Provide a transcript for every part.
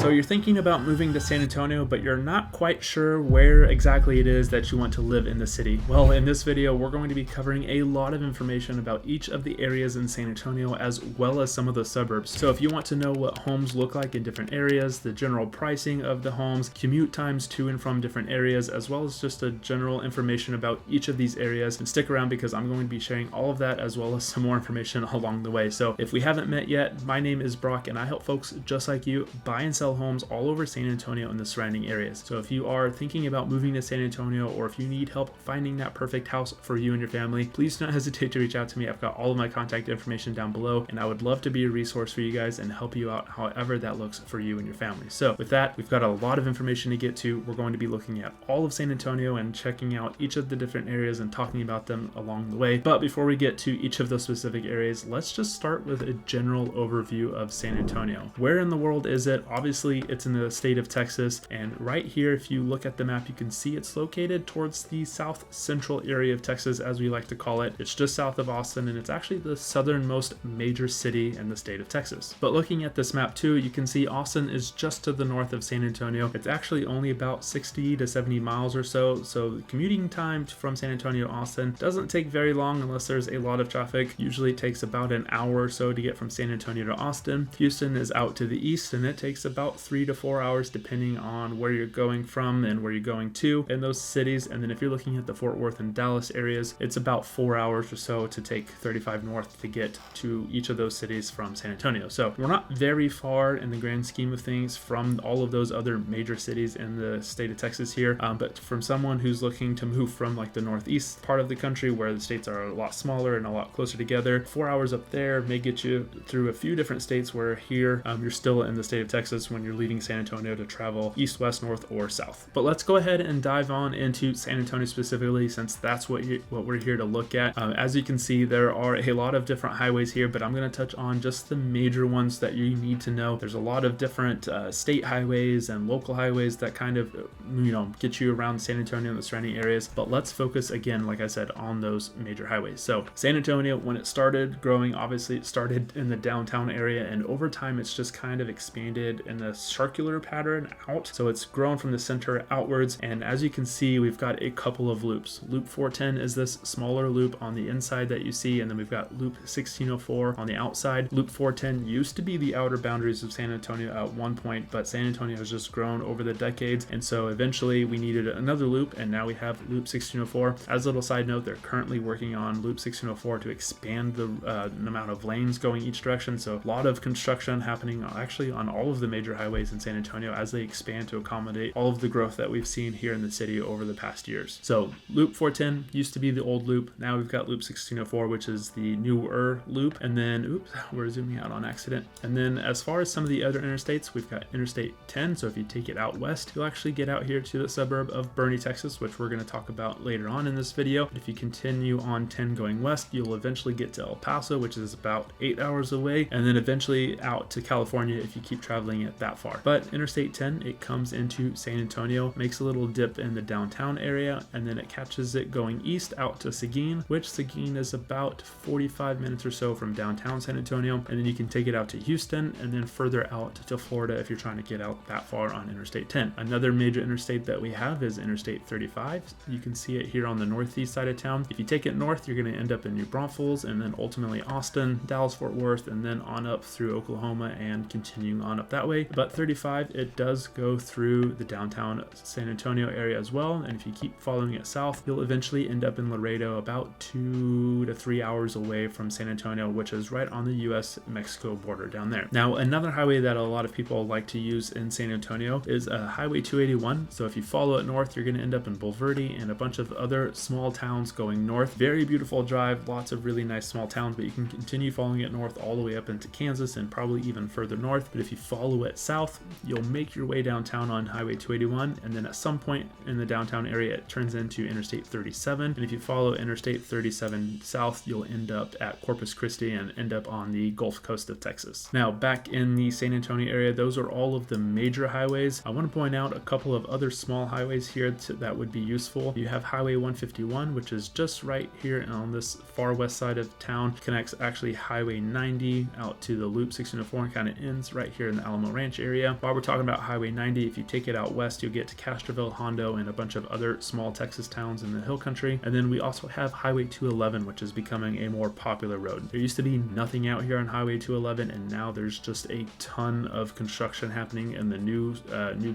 So you're thinking about moving to San Antonio, but you're not quite sure where exactly it is that you want to live in the city. Well, in this video, we're going to be covering a lot of information about each of the areas in San Antonio, as well as some of the suburbs. So if you want to know what homes look like in different areas, the general pricing of the homes, commute times to and from different areas, as well as just a general information about each of these areas, and stick around because I'm going to be sharing all of that as well as some more information along the way. So if we haven't met yet, my name is Brock and I help folks just like you buy and sell homes all over San Antonio and the surrounding areas. So if you are thinking about moving to San Antonio, or if you need help finding that perfect house for you and your family, please don't hesitate to reach out to me. I've got all of my contact information down below, and I would love to be a resource for you guys and help you out however that looks for you and your family. So with that, we've got a lot of information to get to. We're going to be looking at all of San Antonio and checking out each of the different areas and talking about them along the way. But before we get to each of those specific areas, let's just start with a general overview of San Antonio. Where in the world is it? Obviously, it's in the state of Texas, and right here, if you look at the map, you can see it's located towards the south central area of Texas, as we like to call it. It's just south of Austin, and it's actually the southernmost major city in the state of Texas. But looking at this map too, you can see Austin is just to the north of San Antonio. It's actually only about 60 to 70 miles or so, so commuting time from San Antonio to Austin doesn't take very long unless there's a lot of traffic. Usually takes about an hour or so to get from San Antonio to Austin. Houston is out to the east, and it takes about 3 to 4 hours depending on where you're going from and where you're going to in those cities. And then if you're looking at the Fort Worth and Dallas areas, it's about 4 hours or so to take 35 north to get to each of those cities from San Antonio. So we're not very far in the grand scheme of things from all of those other major cities in the state of Texas here, but from someone who's looking to move from like the northeast part of the country where the states are a lot smaller and a lot closer together, 4 hours up there may get you through a few different states, where here you're still in the state of Texas when you're leaving San Antonio to travel east, west, north, or south. But let's go ahead and dive on into San Antonio specifically, since that's what we're here to look at. As you can see, there are a lot of different highways here, but I'm going to touch on just the major ones that you need to know. There's a lot of different state highways and local highways that kind of get you around San Antonio and the surrounding areas, but let's focus again, like I said, on those major highways. So San Antonio, when it started growing, obviously it started in the downtown area, and over time it's just kind of expanded in a circular pattern out. So it's grown from the center outwards, and as you can see, we've got a couple of loops. Loop 410 is this smaller loop on the inside that you see, and then we've got Loop 1604 on the outside. Loop 410 used to be the outer boundaries of San Antonio at one point, but San Antonio has just grown over the decades, and so eventually we needed another loop, and now we have Loop 1604. As a little side note, they're currently working on Loop 1604 to expand the amount of lanes going each direction, so a lot of construction happening actually on all of the major highways in San Antonio as they expand to accommodate all of the growth that we've seen here in the city over the past years. So Loop 410 used to be the old loop. Now we've got Loop 1604, which is the newer loop, and then oops, we're zooming out on accident. And then as far as some of the other interstates, we've got Interstate 10. So if you take it out west, you'll actually get out here to the suburb of Boerne, Texas, which we're going to talk about later on in this video. If you continue on 10 going west, you'll eventually get to El Paso, which is about 8 hours away, and then eventually out to California if you keep traveling it that far. But Interstate 10, it comes into San Antonio, makes a little dip in the downtown area, and then it catches it going east out to Seguin, which Seguin is about 45 minutes or so from downtown San Antonio, and then you can take it out to Houston and then further out to Florida if you're trying to get out that far on Interstate 10. Another major interstate that we have is Interstate 35. You can see it here on the northeast side of town. If you take it north, you're going to end up in New Braunfels, and then ultimately Austin, Dallas, Fort Worth, and then on up through Oklahoma and continuing on up that way. But 35, it does go through the downtown San Antonio area as well, and if you keep following it south, you'll eventually end up in Laredo, about 2 to 3 hours away from San Antonio, which is right on the US-Mexico border down there. Now, another highway that a lot of people like to use in San Antonio is Highway 281. So if you follow it north, you're going to end up in Bulverde and a bunch of other small towns going north. Very beautiful drive, lots of really nice small towns, but you can continue following it north all the way up into Kansas and probably even further north. But if you follow it south, you'll make your way downtown on Highway 281, and then at some point in the downtown area, it turns into Interstate 37. And if you follow Interstate 37 south, you'll end up at Corpus Christi and end up on the Gulf Coast of Texas. Now, back in the San Antonio area, those are all of the major highways. I want to point out a couple of other small highways here that would be useful. You have Highway 151, which is just right here on this far west side of town, connects actually Highway 90 out to the Loop 1604 and kind of ends right here in the Alamo Ranch Ranch area. While we're talking about Highway 90, if you take it out west, you'll get to Castroville, Hondo, and a bunch of other small Texas towns in the hill country. And then we also have Highway 211, which is becoming a more popular road. There used to be nothing out here on Highway 211, and now there's just a ton of construction happening in the new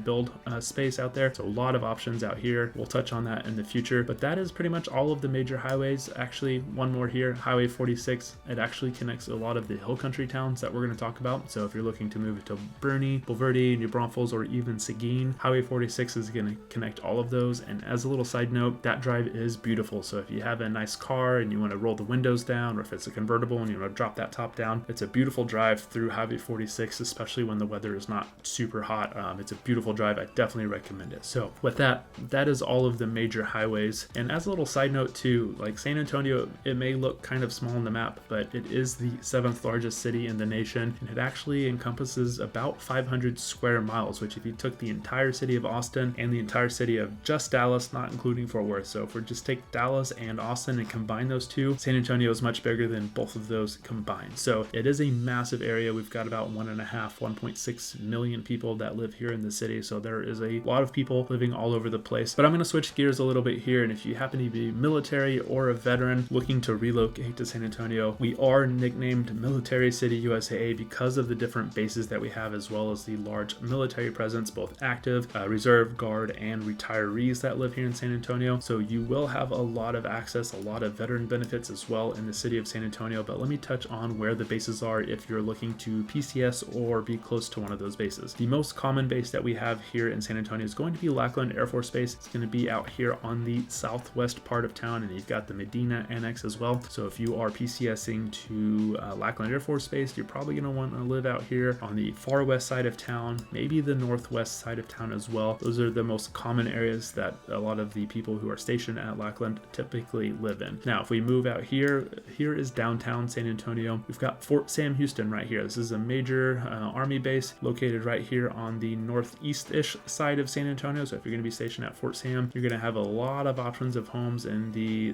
build space out there. So a lot of options out here. We'll touch on that in the future, but that is pretty much all of the major highways. Actually, one more here, Highway 46. It actually connects a lot of the hill country towns that we're going to talk about. So if you're looking to move to Boerne, Bulverde, New Braunfels, or even Seguin, Highway 46 is going to connect all of those. And as a little side note, that drive is beautiful. So if you have a nice car and you want to roll the windows down, or if it's a convertible and you want to drop that top down, it's a beautiful drive through Highway 46, especially when the weather is not super hot. It's a beautiful drive. I definitely recommend it. So with that is all of the major highways. And as a little side note too, like San Antonio, it may look kind of small on the map, but it is the 7th largest city in the nation, and it actually encompasses about 500 square miles, which if you took the entire city of Austin and the entire city of just Dallas, not including Fort Worth, so if we just take Dallas and Austin and combine those two, San Antonio is much bigger than both of those combined. So it is a massive area. We've got about 1.6 million people that live here in the city, so there is a lot of people living all over the place. But I'm going to switch gears a little bit here, and if you happen to be military or a veteran looking to relocate to San Antonio, we are nicknamed Military City USAA because of the different bases that we have, as well as the large military presence, both active, reserve, guard, and retirees that live here in San Antonio. So you will have a lot of access, a lot of veteran benefits as well in the city of San Antonio. But let me touch on where the bases are if you're looking to PCS or be close to one of those bases. The most common base that we have here in San Antonio is going to be Lackland Air Force Base. It's going to be out here on the southwest part of town, and you've got the Medina Annex as well. So if you are PCSing to Lackland Air Force Base, you're probably going to want to live out here on the far west side of town, maybe the northwest side of town as well. Those are the most common areas that a lot of the people who are stationed at Lackland typically live in. Now, if we move out here is downtown San Antonio. We've got Fort Sam Houston right here. This is a major Army base located right here on the northeast-ish side of San Antonio. So if you're going to be stationed at Fort Sam, you're going to have a lot of options of homes in the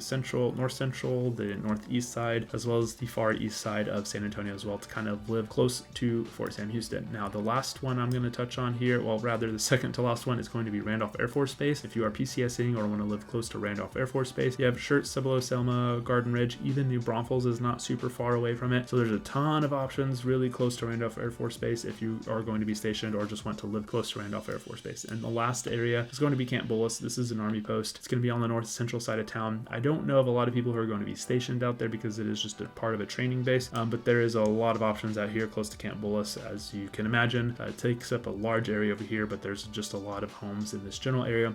north central, the northeast side, as well as the far east side of San Antonio as well, to kind of live close to Fort Sam Houston. Now, the last one I'm going to touch on here, well, rather the second to last one, is going to be Randolph Air Force Base. If you are PCSing or want to live close to Randolph Air Force Base, you have Schertz, Cibolo, Selma, Garden Ridge, even New Braunfels is not super far away from it. So there's a ton of options really close to Randolph Air Force Base if you are going to be stationed or just want to live close to Randolph Air Force Base. And the last area is going to be Camp Bullis. This is an Army post. It's going to be on the north central side of town. I don't know of a lot of people who are going to be stationed out there because it is just a part of a training base, but there is a lot of options out here close to Camp Bullis. As you can imagine, it takes up a large area over here, but there's just a lot of homes in this general area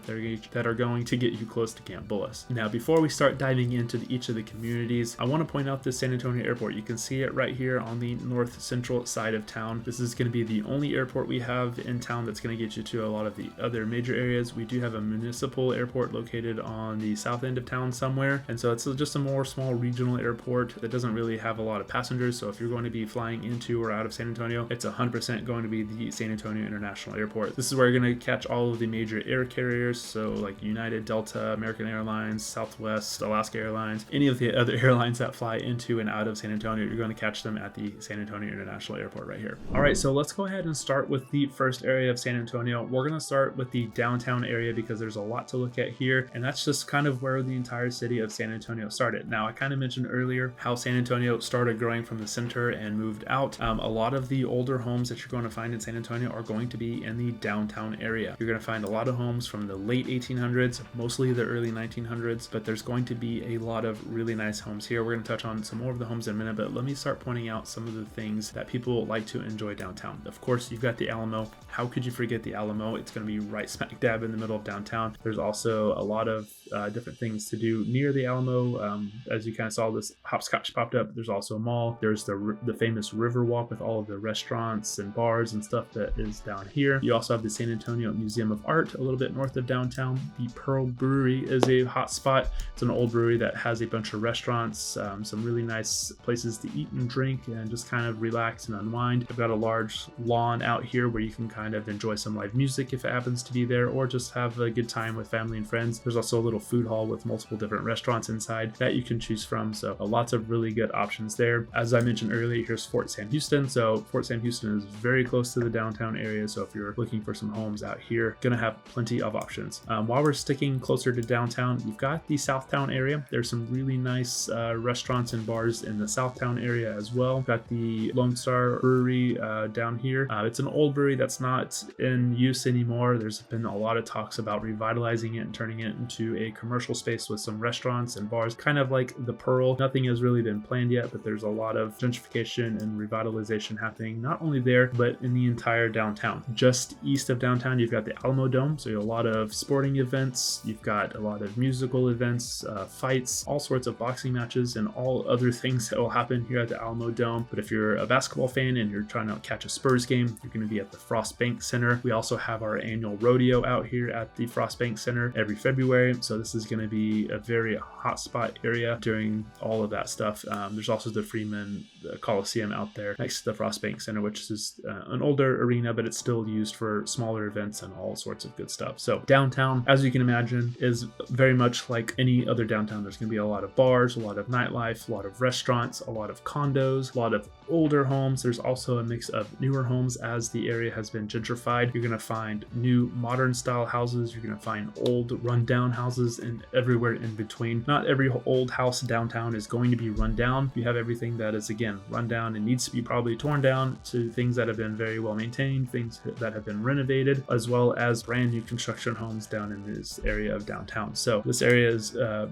that are going to get you close to Camp Bullis. Now, before we start diving into each of the communities, I want to point out this San Antonio airport. You can see it right here on the north central side of town. This is going to be the only airport we have in town that's going to get you to a lot of the other major areas. We do have a municipal airport located on the south end of town somewhere, and so it's just a more small regional airport that doesn't really have a lot of passengers. So if you're going to be flying into or out of San Antonio, it's 100% going to be the San Antonio International Airport. This is where you're going to catch all of the major air carriers, so like United, Delta, American Airlines, Southwest, Alaska Airlines, any of the other airlines that fly into and out of San Antonio, you're going to catch them at the San Antonio International Airport right here. All right, so let's go ahead and start with the first area of San Antonio. We're going to start with the downtown area because there's a lot to look at here, and that's just kind of where the entire city of San Antonio started. Now, I kind of mentioned earlier how San Antonio started growing from the center and moved out. A lot of the older homes that you're going to find in San Antonio are going to be in the downtown area. You're going to find a lot of homes from the late 1800s, mostly the early 1900s, but there's going to be a lot of really nice homes here. We're going to touch on some more of the homes in a minute, but let me start pointing out some of the things that people like to enjoy downtown. Of course, you've got the Alamo. How could you forget the Alamo? It's going to be right smack dab in the middle of downtown. There's also a lot of different things to do near the Alamo. As you kind of saw, this hopscotch popped up. There's also a mall. There's the famous River Walk with all of the restaurants and bars and stuff that is down here. You also have the San Antonio Museum of Art a little bit north of downtown. The Pearl Brewery is a hot spot. It's an old brewery that has a bunch of restaurants, some really nice places to eat and drink and just kind of relax and unwind. I've got a large lawn out here where you can kind of enjoy some live music if it happens to be there, or just have a good time with family and friends. There's also a little food hall with multiple different restaurants inside that you can choose from. So lots of really good options there. As I mentioned earlier, here's Fort Sam Houston. So Fort Sam Houston is very close close to the downtown area. So if you're looking for some homes out here, gonna have plenty of options. While we're sticking closer to downtown, you've got the Southtown area. There's some really nice restaurants and bars in the Southtown area as well. Got the Lone Star Brewery down here. It's an old brewery that's not in use anymore. There's been a lot of talks about revitalizing it and turning it into a commercial space with some restaurants and bars, kind of like the Pearl. Nothing has really been planned yet, but there's a lot of gentrification and revitalization happening not only there, but in the entire downtown. Just east of downtown, you've got the Alamo Dome. So you have a lot of sporting events. You've got a lot of musical events, fights, all sorts of boxing matches, and all other things that will happen here at the Alamo Dome. But if you're a basketball fan and you're trying to catch a Spurs game, you're going to be at the Frost Bank Center. We also have our annual rodeo out here at the Frost Bank Center every February. So this is going to be a very hot spot area during all of that stuff. There's also the Freeman Coliseum out there next to the Frost Bank Center, which is an older arena, but it's still used for smaller events and all sorts of good stuff. So downtown, as you can imagine, is very much like any other downtown. There's going to be a lot of bars, a lot of nightlife, a lot of restaurants, a lot of condos, a lot of older homes. There's also a mix of newer homes as the area has been gentrified. You're going to find new modern style houses. You're going to find old rundown houses and everywhere in between. Not every old house downtown is going to be run down. You have everything that is, again, run down and needs to be probably torn down, to things that have been very well maintained, things that have been renovated, as well as brand new construction homes down in this area of downtown. So this area is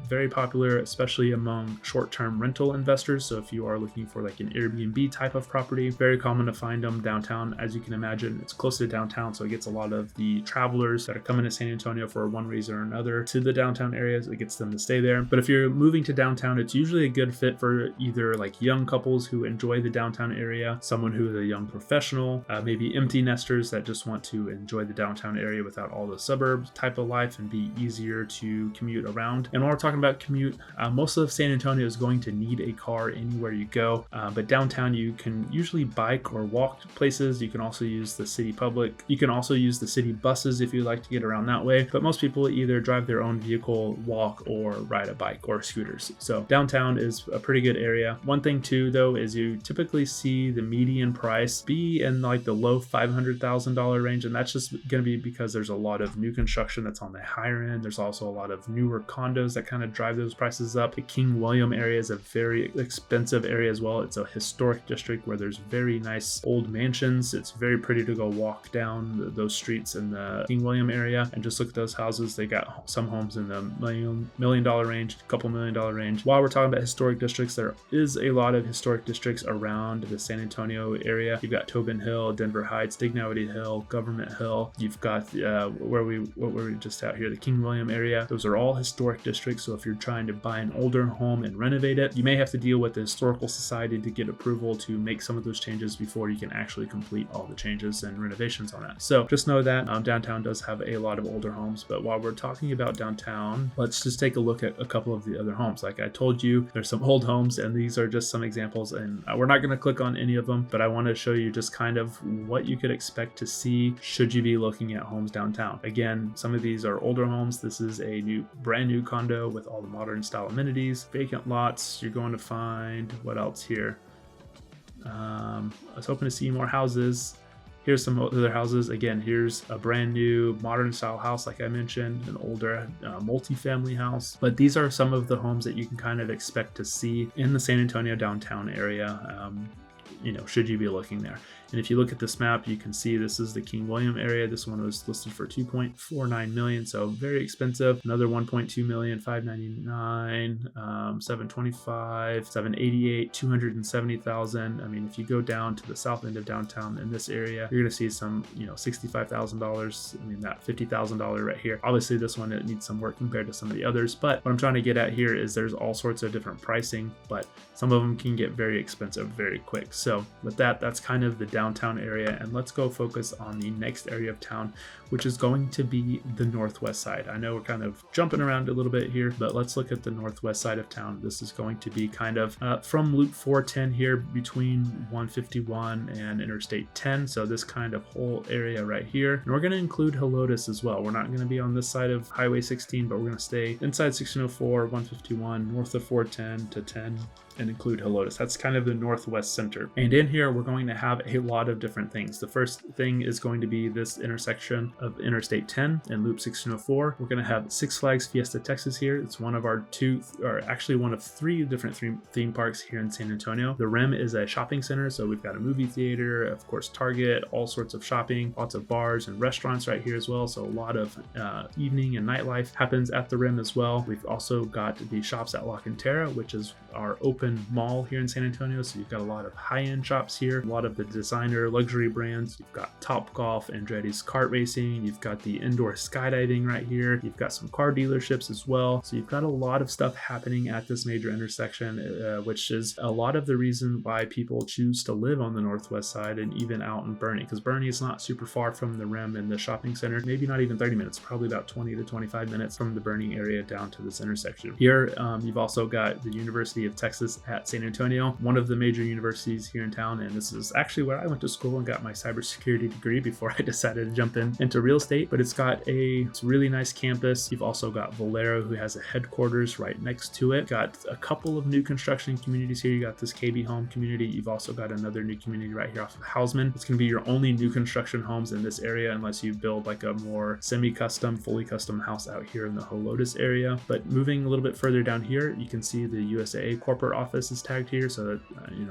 very popular, especially among short-term rental investors. So if you are looking for like an Airbnb type of property, very common to find them downtown. As you can imagine, it's close to downtown, so it gets a lot of the travelers that are coming to San Antonio for one reason or another to the downtown areas. It gets them to stay there. But if you're moving to downtown, it's usually a good fit for either like young couples who enjoy the downtown area, someone who is a young professional, maybe empty nesters that just want to enjoy the downtown area without all the suburbs type of life and be easier to commute around. And while we're talking about commute, most of San Antonio is going to need a car anywhere you go, but downtown you can usually bike or walk places. You can also use the city public. You can also use the city buses if you like to get around that way, but most people either drive their own vehicle, walk, or ride a bike or scooters. So downtown is a pretty good area. One thing too though is you typically see the median price be in like the low $500,000 range, and that's just going to be because there's a lot of new construction that's on the higher end. There's also a lot of newer condos that kind of drive those prices up. The King William area is a very expensive area as well. It's a historic district where there's very nice old mansions. It's very pretty to go walk down those streets in the King William area and just look at those houses. They got some homes in the million dollar range, couple $1 million range. While we're talking about historic districts, there is a lot of historic districts around the San Antonio area. You've got Tobin Hill, Denver Heights, Dignity Hill, Government Hill. You've got what were we just out here, the King William area. Those are all historic districts. So if you're trying to buy an older home and renovate it, you may have to deal with the historical society to get approval to make some of those changes before you can actually complete all the changes and renovations on that. So just know that downtown does have a lot of older homes. But while we're talking about downtown, let's just take a look at a couple of the other homes. Like I told you, there's some old homes, and these are just some examples, and we're not going to click on any of them, but I want to show you just kind of what you could expect to see should you be looking at homes downtown. Again, some of these are older homes. This is a brand new condo with all the modern style amenities, vacant lots. You're going to find, what else here? I was hoping to see more houses. Here's some other houses. Again, here's a brand new modern style house, like I mentioned, an older multi-family house. But these are some of the homes that you can kind of expect to see in the San Antonio downtown area, should you be looking there. And if you look at this map, you can see this is the King William area. This one was listed for $2.49 million, so very expensive. Another $1.2 million, $599, $725, $788, $270,000. I mean, if you go down to the south end of downtown in this area, you're going to see some, $65,000. I mean, that $50,000 right here. Obviously, this one, it needs some work compared to some of the others. But what I'm trying to get at here is there's all sorts of different pricing, but some of them can get very expensive very quick. So with that, that's kind of the downtown area, and let's go focus on the next area of town, which is going to be the northwest side. I know we're kind of jumping around a little bit here, but let's look at the northwest side of town. This is going to be kind of from Loop 410 here between 151 and Interstate 10. So this kind of whole area right here. And we're going to include Helotes as well. We're not going to be on this side of Highway 16, but we're going to stay inside 1604, 151, north of 410 to 10. and include Helotes. That's kind of the northwest center. And in here, we're going to have a lot of different things. The first thing is going to be this intersection of Interstate 10 and Loop 1604. We're going to have Six Flags Fiesta Texas here. It's one of our one of three different theme parks here in San Antonio. The Rim is a shopping center, so we've got a movie theater, of course, Target, all sorts of shopping, lots of bars and restaurants right here as well. So a lot of evening and nightlife happens at the Rim as well. We've also got the Shops at La Cantera, which is our open mall here in San Antonio. So you've got a lot of high-end shops here, a lot of the designer luxury brands. You've got Top Golf, Andretti's kart racing. You've got the indoor skydiving right here. You've got some car dealerships as well. So you've got a lot of stuff happening at this major intersection, which is a lot of the reason why people choose to live on the northwest side and even out in Boerne, because Boerne is not super far from the Rim and the shopping center, maybe not even 30 minutes, probably about 20 to 25 minutes from the Boerne area down to this intersection. Here, you've also got the University of Texas at San Antonio, one of the major universities here in town, and this is actually where I went to school and got my cybersecurity degree before I decided to jump into real estate. But it's a really nice campus. You've also got Valero, who has a headquarters right next to it. Got a couple of new construction communities here. You got this KB Home community. You've also got another new community right here off of Hausman. It's going to be your only new construction homes in this area unless you build like a more semi-custom, fully custom house out here in the Helotes area. But moving a little bit further down here, you can see the USAA corporate office is tagged here. So that,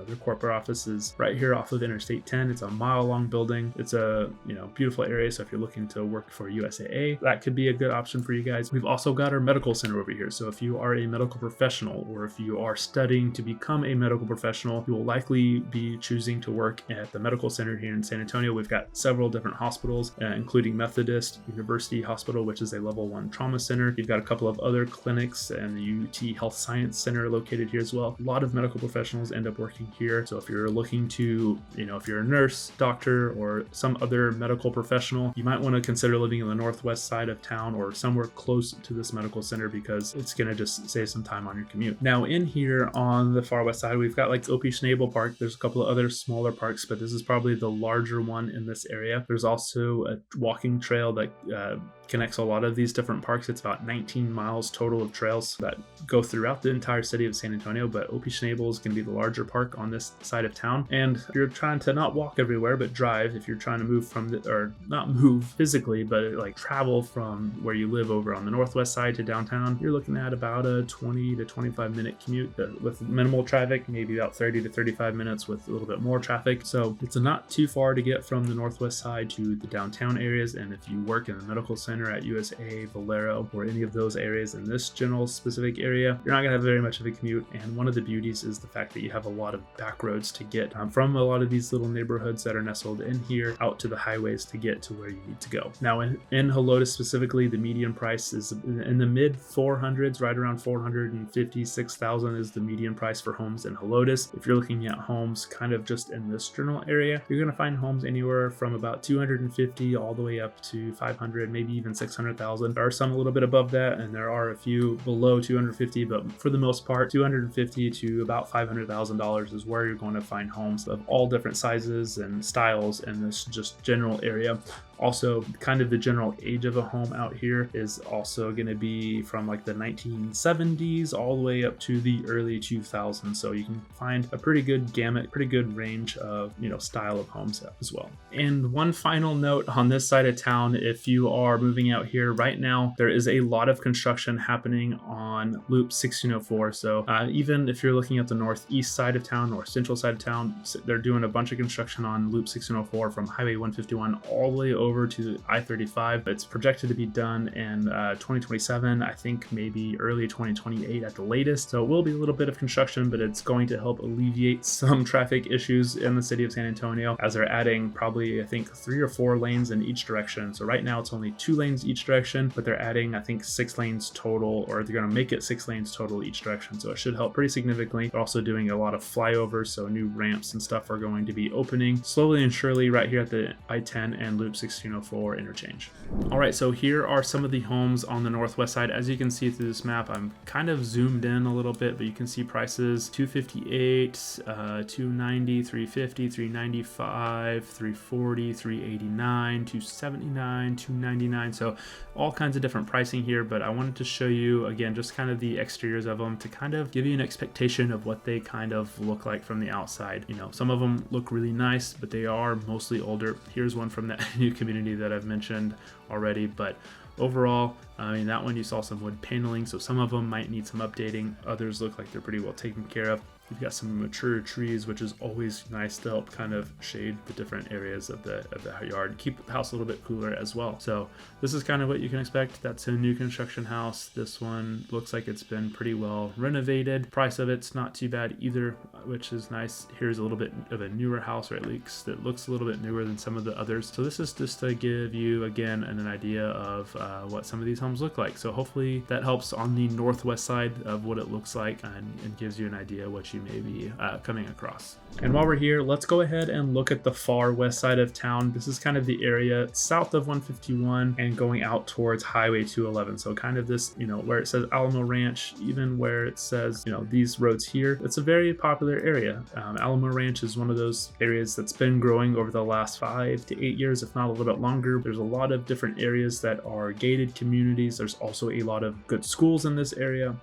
their corporate office is right here off of Interstate 10. It's a mile-long building. It's a, beautiful area. So if you're looking to work for USAA, that could be a good option for you guys. We've also got our medical center over here. So if you are a medical professional or if you are studying to become a medical professional, you will likely be choosing to work at the medical center here in San Antonio. We've got several different hospitals, including Methodist University Hospital, which is a level 1 trauma center. You've got a couple of other clinics and the UT Health Science Center located here as well. A lot of medical professionals end up working here. So if you're looking to, if you're a nurse, doctor, or some other medical professional, you might want to consider living on the northwest side of town or somewhere close to this medical center because it's going to just save some time on your commute. Now in here on the far west side, we've got like OP Schnabel Park. There's a couple of other smaller parks, but this is probably the larger one in this area. There's also a walking trail that connects a lot of these different parks. It's about 19 miles total of trails that go throughout the entire city of San Antonio, but OP Schnabel is going to be the larger park on this side of town. And if you're trying to not walk everywhere, but drive, if you're trying to move or not move physically, but like travel from where you live over on the northwest side to downtown, you're looking at about a 20 to 25 minute commute with minimal traffic, maybe about 30 to 35 minutes with a little bit more traffic. So it's not too far to get from the northwest side to the downtown areas. And if you work in the medical center at USA, Valero, or any of those areas in this general specific area, you're not going to have very much of a commute. And one of the beauties is the fact that you have a lot of back roads to get from a lot of these little neighborhoods that are nestled in here out to the highways to get to where you need to go. Now in Helotes specifically, the median price is in the mid 400s, right around 456,000 is the median price for homes in Helotes. If you're looking at homes kind of just in this general area, you're going to find homes anywhere from about 250 all the way up to 500, maybe even 600,000. There are some a little bit above that, and there are a few below 250, but for the most part, 250 to about $500,000 is where you're going to find homes of all different sizes and styles in this just general area. Also, kind of the general age of a home out here is also going to be from like the 1970s all the way up to the early 2000s. So you can find a pretty good gamut, pretty good range of, style of homes as well. And one final note on this side of town, if you are moving out here right now, there is a lot of construction happening on Loop 1604. So even if you're looking at the northeast side of town or central side of town, they're doing a bunch of construction on Loop 1604 from Highway 151 all the way over to I-35. It's projected to be done in 2027, I think maybe early 2028 at the latest. So it will be a little bit of construction, but it's going to help alleviate some traffic issues in the city of San Antonio as they're adding probably, I think, 3 or 4 lanes in each direction. So right now it's only 2 lanes each direction, but they're adding, I think, 6 lanes total, or they're going to make it 6 lanes total each direction. So it should help pretty significantly. They're also doing a lot of flyovers, so new ramps and stuff are going to be opening slowly and surely right here at the I-10 and Loop 16 1604 interchange. All right, so here are some of the homes on the northwest side. As you can see through this map, I'm kind of zoomed in a little bit, but you can see prices: 258, 290, 350, 395, 340, 389, 279, 299. So all kinds of different pricing here, but I wanted to show you again just kind of the exteriors of them to kind of give you an expectation of what they kind of look like from the outside. You know, some of them look really nice, but they are mostly older. Here's one from that new community that I've mentioned already, but overall, I mean, that one you saw some wood paneling, so some of them might need some updating. Others look like they're pretty well taken care of. You've got some mature trees, which is always nice to help kind of shade the different areas of the yard, keep the house a little bit cooler as well. So this is kind of what you can expect. That's a new construction house. This one looks like it's been pretty well renovated. Price of it's not too bad either, which is nice. Here's a little bit of a newer house, or at least that looks a little bit newer than some of the others. So this is just to give you again an idea of what some of these homes look like. So hopefully that helps on the northwest side of what it looks like, and gives you an idea what you may be coming across. And while we're here, let's go ahead and look at the far west side of town. This is kind of the area south of 151 and going out towards Highway 211. So kind of this, you know, where it says Alamo Ranch, even where it says, you know, these roads here, it's a very popular area. Alamo Ranch is one of those areas that's been growing over the last 5 to 8 years, if not a little bit longer. There's a lot of different areas that are gated communities. There's also a lot of good schools in this area.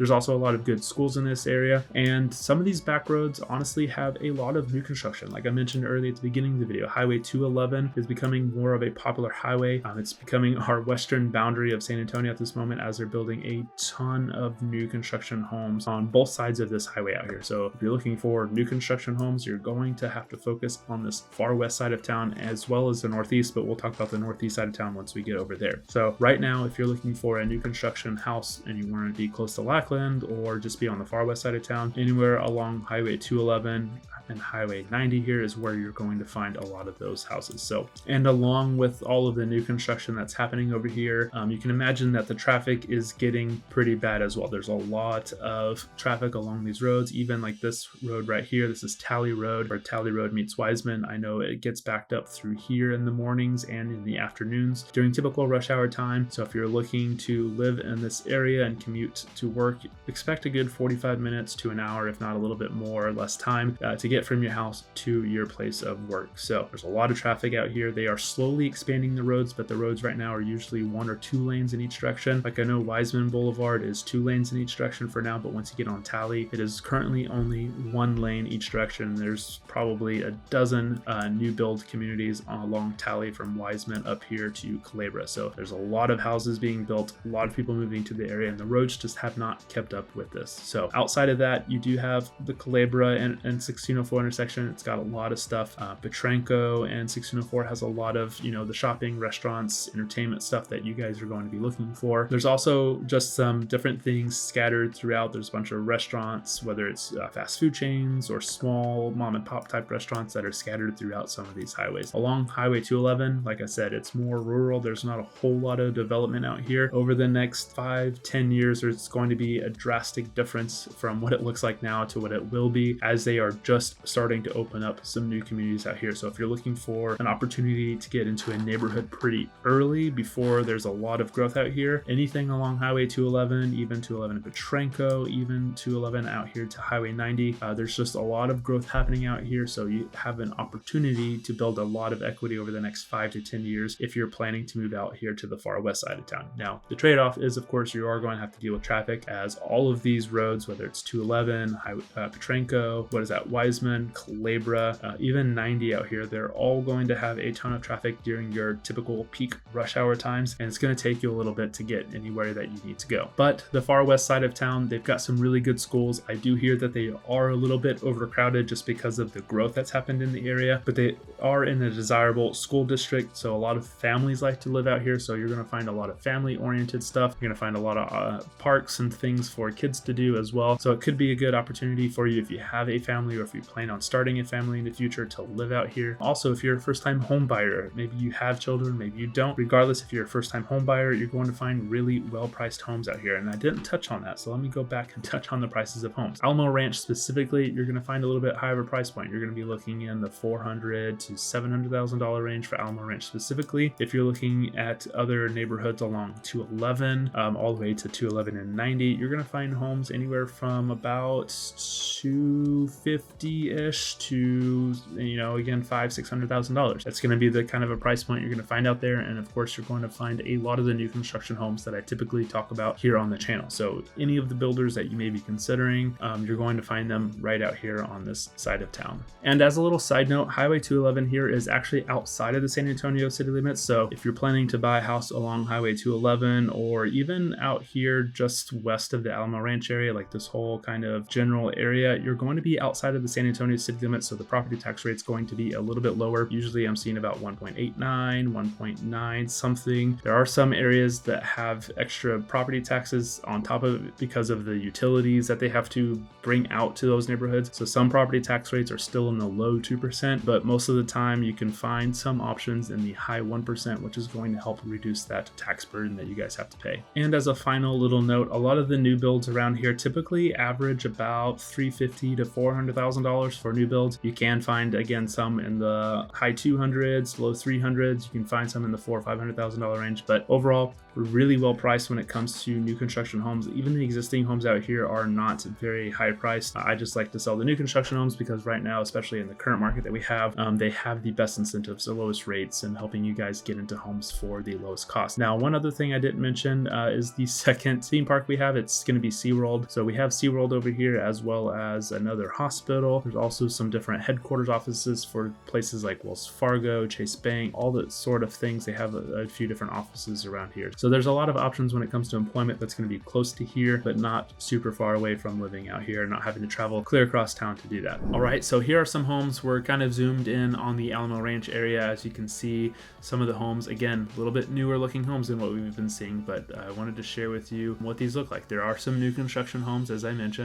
And some of these back roads honestly have a lot of new construction. Like I mentioned earlier at the beginning of the video, Highway 211 is becoming more of a popular highway. It's becoming our western boundary of San Antonio at this moment, as they're building a ton of new construction homes on both sides of this highway out here. So if you're looking for new construction homes, you're going to have to focus on this far west side of town as well as the northeast, but we'll talk about the northeast side of town once we get over there. So right now, if you're looking for a new construction house and you want to be close to Lackland or just be on the far west side of town, anywhere along Highway 211 and Highway 90 here is where you're going to find a lot of those houses. So, and along with all of the new construction that's happening over here, you can imagine that the traffic is getting pretty bad as well. There's a lot of traffic along these roads, even like this road right here. This is Tally Road, where Tally Road meets Wiseman. I know it gets backed up through here in the mornings and in the afternoons during typical rush hour time. So if you're looking to live in this area and commute to work, expect a good 45 minutes to an hour, if not a little bit more or less time to get from your house to your place of work. So there's a lot of traffic out here. They are slowly expanding the roads, but the roads right now are usually 1 or 2 lanes in each direction. Like I know Wiseman Boulevard is 2 lanes in each direction for now, but once you get on Tally, it is currently only 1 lane each direction. There's probably a dozen new build communities along Tally from Wiseman up here to Culebra. So there's a lot of houses being built, a lot of people moving to the area, and the roads just have not kept up with this. So outside of that, you do have the Culebra and 1604 intersection. It's got a lot of stuff. Petranco and 1604 has a lot of, you know, the shopping, restaurants, entertainment stuff that you guys are going to be looking for. There's also just some different things scattered throughout. There's a bunch of restaurants, whether it's fast food chains or small mom and pop type restaurants that are scattered throughout some of these highways. Along Highway 211, like I said, it's more rural. There's not a whole lot of development out here. Over the next 5-10 years, there's going to be a drastic difference from what it looks like now to what it will be, as they are just starting to open up some new communities out here. So if you're looking for an opportunity to get into a neighborhood pretty early before there's a lot of growth out here, anything along Highway 211, even 211 in Petranco, even 211 out here to Highway 90, there's just a lot of growth happening out here. So you have an opportunity to build a lot of equity over the next 5 to 10 years if you're planning to move out here to the far west side of town. Now, the trade-off is, of course, you are going to have to deal with traffic, as all of these roads, whether it's 211, Petranco, what is that, Wiseman, Culebra, even 90 out here, they're all going to have a ton of traffic during your typical peak rush hour times, and it's going to take you a little bit to get anywhere that you need to go. But the far west side of town, they've got some really good schools. I do hear that they are a little bit overcrowded just because of the growth that's happened in the area, but they are in a desirable school district, so a lot of families like to live out here. So you're going to find a lot of family oriented stuff. You're going to find a lot of parks and things for kids to do as well. So it could be a good opportunity for you if you have a family, or if you plan on starting a family in the future to live out here. Also, if you're a first-time home buyer, maybe you have children, maybe you don't. Regardless, if you're a first-time home buyer, you're going to find really well-priced homes out here. And I didn't touch on that, so let me go back and touch on the prices of homes. Alamo Ranch specifically, you're going to find a little bit higher of a price point. You're going to be looking in the $400,000 to $700,000 range for Alamo Ranch specifically. If you're looking at other neighborhoods along 211, all the way to 211 and 90, you're going to find homes anywhere from about 250-ish to, again, $500,000-$600,000. That's going to be the kind of a price point you're going to find out there. And of course, you're going to find a lot of the new construction homes that I typically talk about here on the channel. So any of the builders that you may be considering, you're going to find them right out here on this side of town. And as a little side note, Highway 211 here is actually outside of the San Antonio city limits. So if you're planning to buy a house along Highway 211 or even out here just west of the Alamo Ranch area, like this whole kind of general area, you're going to be outside of the San Antonio city limits. So the property tax rate's going to be a little bit lower. Usually I'm seeing about 1.89, 1.9 something. There are some areas that have extra property taxes on top of it because of the utilities that they have to bring out to those neighborhoods. So some property tax rates are still in the low 2%, but most of the time you can find some options in the high 1%, which is going to help reduce that tax burden that you guys have to pay. And as a final little note, a lot of the new builds around here typically average about $350,000 to $400,000 for new builds. You can find, again, some in the high 200s, low 300s. You can find some in the $400,000 or $500,000 range, but overall, we're really well priced when it comes to new construction homes. Even the existing homes out here are not very high priced. I just like to sell the new construction homes because right now, especially in the current market that we have, they have the best incentives, the lowest rates, and helping you guys get into homes for the lowest cost. Now, one other thing I didn't mention is the second theme park we have. It's going to be SeaWorld. So we have SeaWorld over here as well as another hospital. There's also some different headquarters offices for places like Wells Fargo, Chase Bank, all that sort of things. They have a few different offices around here. So there's a lot of options when it comes to employment that's going to be close to here, but not super far away from living out here, not having to travel clear across town to do that. All right, so here are some homes. We're kind of zoomed in on the Alamo Ranch area. As you can see, some of the homes, again, a little bit newer looking homes than what we've been seeing, but I wanted to share with you what these look like. There are some new construction homes, as I mentioned.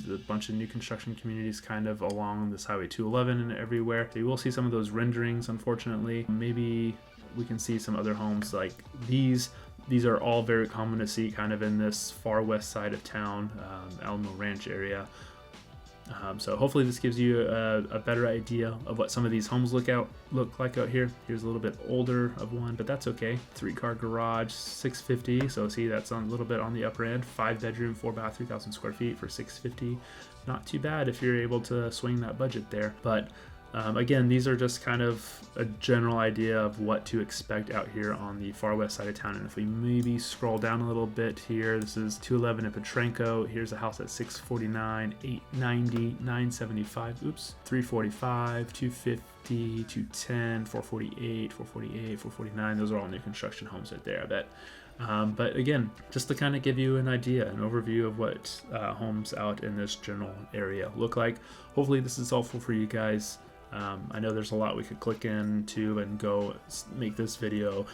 A bunch of new construction communities kind of along this Highway 211 and everywhere. So you will see some of those renderings, unfortunately. Maybe we can see some other homes like these. These are all very common to see kind of in this far west side of town, Alamo Ranch area. So hopefully this gives you a better idea of what some of these homes look like out here. Here's a little bit older of one, but that's okay. 3-car garage, $650. So see, that's a little bit on the upper end. 5-bedroom, 4-bath, 3,000 square feet for $650. Not too bad if you're able to swing that budget there. But again, these are just kind of a general idea of what to expect out here on the far west side of town. And if we maybe scroll down a little bit here, this is 211 in Petrenko. Here's a house at 649, 890, 975, 345, 250, 210, 448, 448, 449. Those are all new construction homes right there, I bet. But again, just to kind of give you an idea, an overview of what homes out in this general area look like. Hopefully this is helpful for you guys. I know there's a lot we could click into and go make this video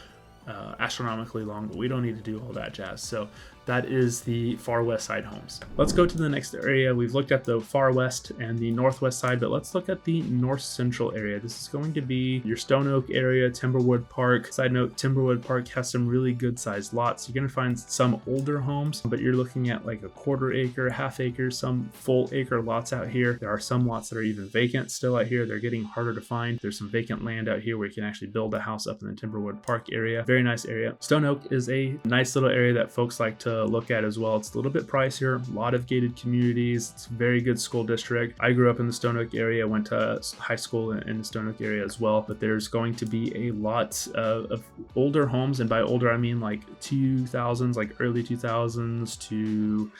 astronomically long, but we don't need to do all that jazz. So that is the far west side homes. Let's go to the next area. We've looked at the far west and the northwest side, but let's look at the north central area. This is going to be your Stone Oak area, Timberwood Park. Side note, Timberwood Park has some really good sized lots. You're going to find some older homes, but you're looking at like a 1/4 acre, 1/2 acre, some full acre lots out here. There are some lots that are even vacant still out here. They're getting harder to find. There's some vacant land out here where you can actually build a house up in the Timberwood Park area. Very nice area. Stone Oak is a nice little area that folks like to look at as well. It's a little bit pricier, a lot of gated communities. It's a very good school district. I grew up in the Stone Oak area, went to high school in the Stone Oak area as well, but there's going to be a lot of older homes, and by older I mean like 2000s, like early 2000s to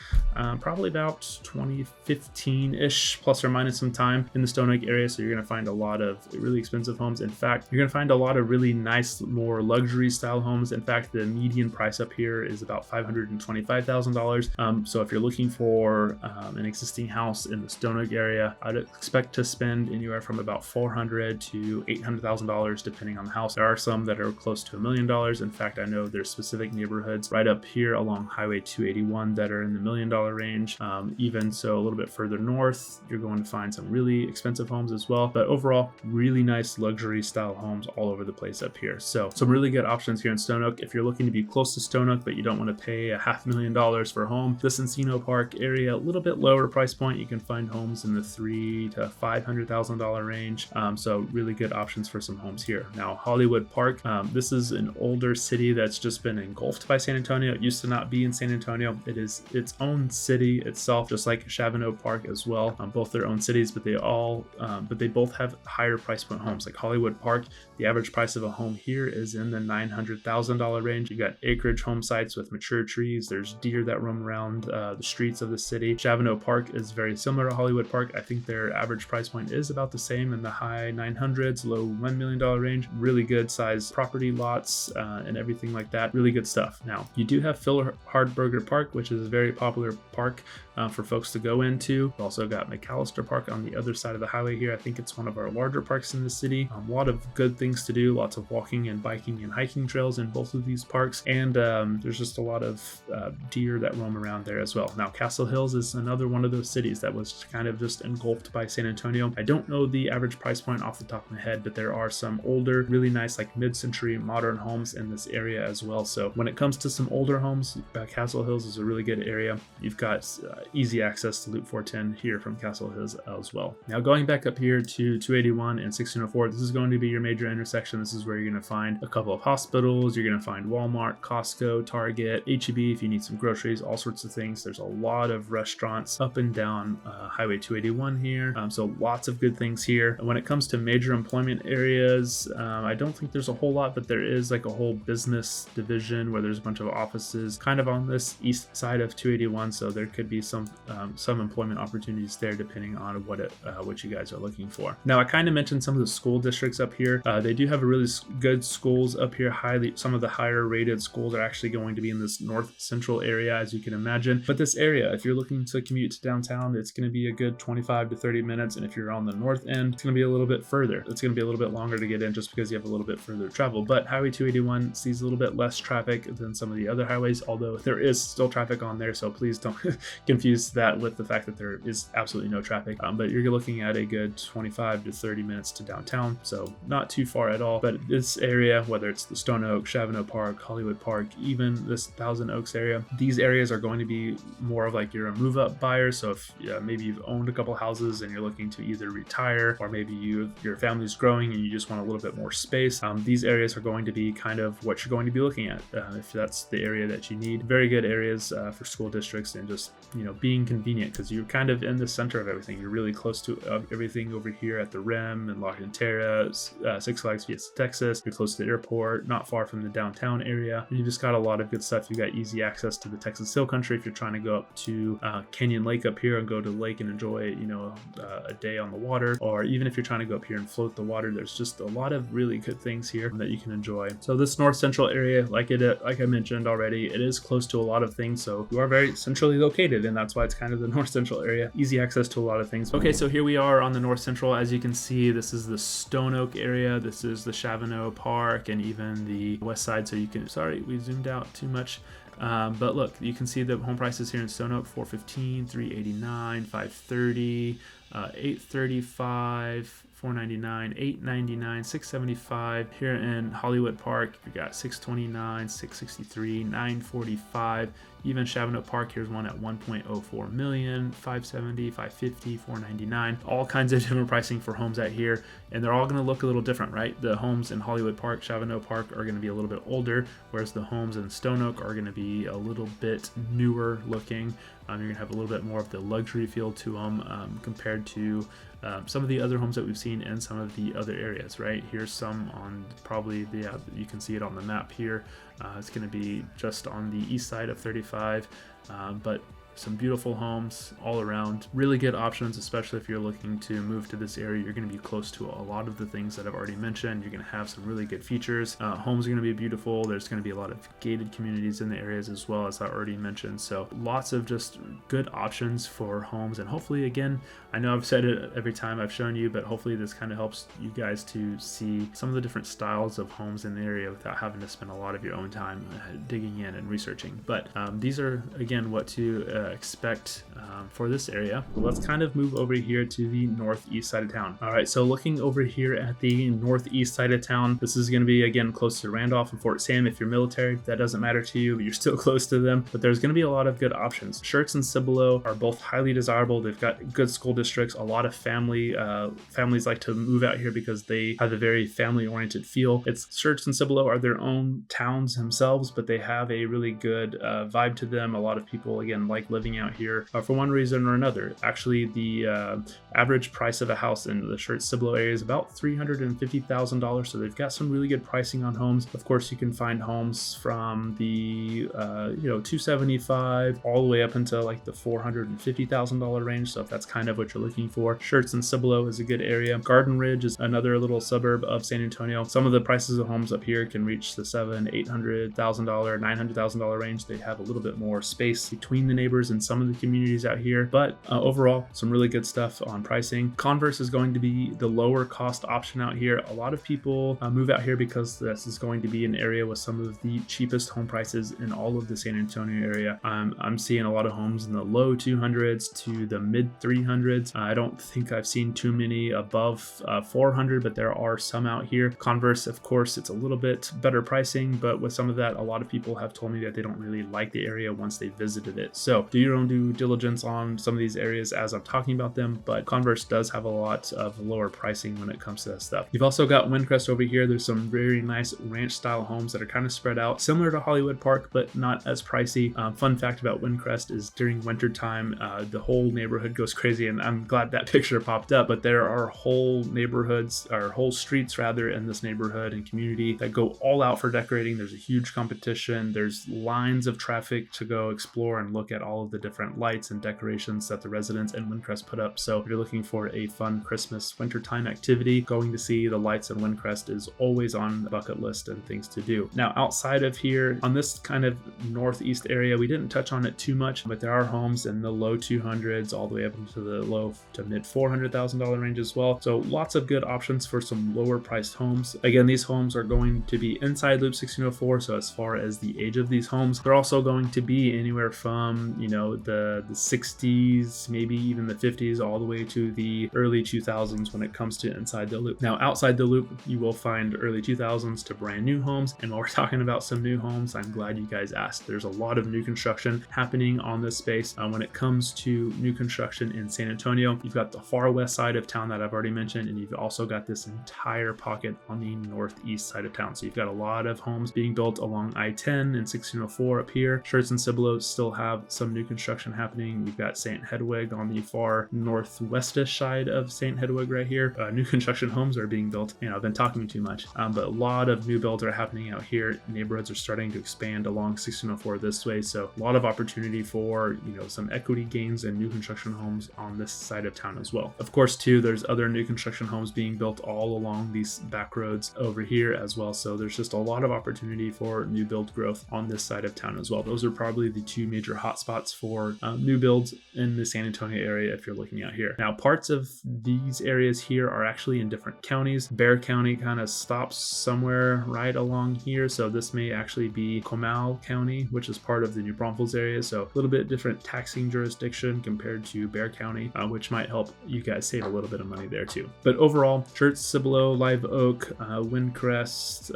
probably about 2015-ish, plus or minus some time in the Stone Oak area. So you're going to find a lot of really expensive homes. In fact, you're going to find a lot of really nice, more luxury style homes. In fact, the median price up here is about $520,000 $25,000. So if you're looking for an existing house in the Stone Oak area, I'd expect to spend anywhere from about $400,000 to $800,000 depending on the house. There are some that are close to $1 million. In fact, I know there's specific neighborhoods right up here along Highway 281 that are in the $1 million range. Even so, a little bit further north, you're going to find some really expensive homes as well. But overall, really nice luxury style homes all over the place up here. So some really good options here in Stone Oak. If you're looking to be close to Stone Oak, but you don't want to pay $500,000 for a home, this Encino Park area, a little bit lower price point. You can find homes in the $300,000 to $500,000 range. So really good options for some homes here. Now, Hollywood Park, this is an older city that's just been engulfed by San Antonio. It used to not be in San Antonio. It is its own city itself, just like Shavano Park as well. Both their own cities, but they both have higher price point homes. Like Hollywood Park, the average price of a home here is in the $900,000 range. You got acreage home sites with mature trees. There's deer that roam around the streets of the city. Shavano Park is very similar to Hollywood Park. I think their average price point is about the same, in the high 900s, low $1 million range. Really good size property lots and everything like that. Really good stuff. Now, you do have Phil Hardberger Park, which is a very popular park for folks to go into. We've also got McAllister Park on the other side of the highway here. I think it's one of our larger parks in the city. A lot of good things to do, lots of walking and biking and hiking trails in both of these parks. And there's just a lot of deer that roam around there as well. Now, Castle Hills is another one of those cities that was kind of just engulfed by San Antonio. I don't know the average price point off the top of my head, but there are some older, really nice, like mid-century modern homes in this area as well. So when it comes to some older homes, Castle Hills is a really good area. You've got easy access to Loop 410 here from Castle Hills as well. Now, going back up here to 281 and 1604, this is going to be your major intersection. This is where you're going to find a couple of hospitals. You're going to find Walmart, Costco, Target, H-E-B if you need some groceries, all sorts of things. There's a lot of restaurants up and down Highway 281 here. So lots of good things here. And when it comes to major employment areas, I don't think there's a whole lot, but there is like a whole business division where there's a bunch of offices kind of on this east side of 281. So there could be some employment opportunities there depending on what you guys are looking for. Now, I kind of mentioned some of the school districts up here. They do have a really good schools up here. Some of the higher rated schools are actually going to be in this north central area, as you can imagine. But this area, if you're looking to commute to downtown, it's going to be a good 25 to 30 minutes. And if you're on the north end, it's going to be a little bit further. It's going to be a little bit longer to get in just because you have a little bit further travel. But Highway 281 sees a little bit less traffic than some of the other highways, although there is still traffic on there. So please don't confuse that with the fact that there is absolutely no traffic. But you're looking at a good 25 to 30 minutes to downtown. So not too far at all. But this area, whether it's the Stone Oak, Shavano Park, Hollywood Park, even this Thousand Oaks area, these areas are going to be more of like you're a move-up buyer. So if maybe you've owned a couple houses and you're looking to either retire, or maybe your family's growing and you just want a little bit more space, these areas are going to be kind of what you're going to be looking at if that's the area that you need. Very good areas for school districts and just being convenient because you're kind of in the center of everything. You're really close to everything over here at the Rim and La Cantera, Six Flags Fiesta Texas. You're close to the airport, not far from the downtown area. You just got a lot of good stuff. You got easy access to the Texas Hill Country if you're trying to go up to Canyon Lake up here and go to the lake and enjoy a day on the water, or even if you're trying to go up here and float the water. There's just a lot of really good things here that you can enjoy. So this north central area, like I mentioned already, it is close to a lot of things. So you are very centrally located, and that's why it's kind of the north central area. Easy access to a lot of things. Okay, so here we are on the north central. As you can see, this is the Stone Oak area. This is the Shavano Park and even the west side. So you can, sorry, we zoomed out too much. But look, you can see the home prices here in Stone Oak: $415, $389, $530, $835, $499, $899, $675. Here in Hollywood Park, you got $629, $663, $945. Even Shavano Park, here's one at $1.04 million, $570, $550, $499. All kinds of different pricing for homes out here, and they're all going to look a little different, right? The homes in Hollywood Park, Shavano Park are going to be a little bit older, whereas the homes in Stone Oak are going to be a little bit newer looking. You're going to have a little bit more of the luxury feel to them compared to some of the other homes that we've seen in some of the other areas, right? Here's some on probably you can see it on the map here. It's going to be just on the east side of 35, but some beautiful homes all around. Really good options, especially if you're looking to move to this area. You're going to be close to a lot of the things that I've already mentioned. You're going to have some really good features. Homes are going to be beautiful. There's going to be a lot of gated communities in the areas as well, as I already mentioned. So lots of just good options for homes. And hopefully, again, I know I've said it every time I've shown you, but hopefully this kind of helps you guys to see some of the different styles of homes in the area without having to spend a lot of your own time digging in and researching. But these are, again, what to expect for this area. So let's kind of move over here to the northeast side of town. All right, so looking over here at the northeast side of town, this is going to be, again, close to Randolph and Fort Sam. If you're military, that doesn't matter to you, but you're still close to them. But there's going to be a lot of good options. Schertz and Cibolo are both highly desirable. They've got good school districts. A lot of families like to move out here because they have a very family-oriented feel. Schertz and Cibolo are their own towns themselves, but they have a really good vibe to them. A lot of people, again, like living out here for one reason or another. Actually, the average price of a house in the Schertz-Cibolo area is about $350,000, so they've got some really good pricing on homes. Of course, you can find homes from the $275 all the way up into like the $450,000 range. So if that's kind of what you're looking for, Schertz and Cibolo is a good area. Garden Ridge is another little suburb of San Antonio. Some of the prices of homes up here can reach the $700,000, $800,000, $900,000 range. They have a little bit more space between the neighbors and some of the communities out here, but overall, some really good stuff on pricing. Converse is going to be the lower cost option out here. A lot of people move out here because this is going to be an area with some of the cheapest home prices in all of the San Antonio area. I'm seeing a lot of homes in the low 200s to the mid 300s. I don't think I've seen too many above 400, but there are some out here. Converse, of course, it's a little bit better pricing, but with some of that, a lot of people have told me that they don't really like the area once they visited it. So do your own due diligence on some of these areas as I'm talking about them, but Converse does have a lot of lower pricing when it comes to that stuff. You've also got Windcrest over here. There's some very nice ranch style homes that are kind of spread out, similar to Hollywood Park, but not as pricey. Fun fact about Windcrest is during winter time, the whole neighborhood goes crazy, and I'm glad that picture popped up, but there are whole neighborhoods, or whole streets rather, in this neighborhood and community that go all out for decorating. There's a huge competition. There's lines of traffic to go explore and look at all of the different lights and decorations that the residents in Windcrest put up. So if you're looking for a fun Christmas wintertime activity, going to see the lights in Windcrest is always on the bucket list and things to do. Now, outside of here, on this kind of northeast area, we didn't touch on it too much, but there are homes in the low 200s all the way up into the low to mid $400,000 range as well. So lots of good options for some lower priced homes. Again, these homes are going to be inside Loop 1604. So as far as the age of these homes, they're also going to be anywhere from, the 60s, maybe even the 50s, all the way to the early 2000s when it comes to inside the Loop. Now, outside the Loop, you will find early 2000s to brand new homes. And while we're talking about some new homes, I'm glad you guys asked. There's a lot of new construction happening on this space. When it comes to new construction in San Antonio, you've got the far west side of town that I've already mentioned, and you've also got this entire pocket on the northeast side of town. So you've got a lot of homes being built along I-10 and 1604 up here. Schertz and Cibolo still have some new construction happening. You've got St. Hedwig on the far northwestish side of St. Hedwig right here. New construction homes are being built. I've been talking too much, but a lot of new builds are happening out here. Neighborhoods are starting to expand along 1604 this way. So a lot of opportunity for, some equity gains and new construction homes on this side of town as well. Of course, too, there's other new construction homes being built all along these back roads over here as well. So there's just a lot of opportunity for new build growth on this side of town as well. Those are probably the two major hotspots for new builds in the San Antonio area if you're looking out here. Now, parts of these areas here are actually in different counties. Bexar County kind of stops somewhere right along here. So this may actually be Comal County, which is part of the New Braunfels area. So a little bit different taxing jurisdiction compared to Bexar County, which might help you guys save a little bit of money there too. But overall, Schertz, Cibolo, Live Oak, Windcrest,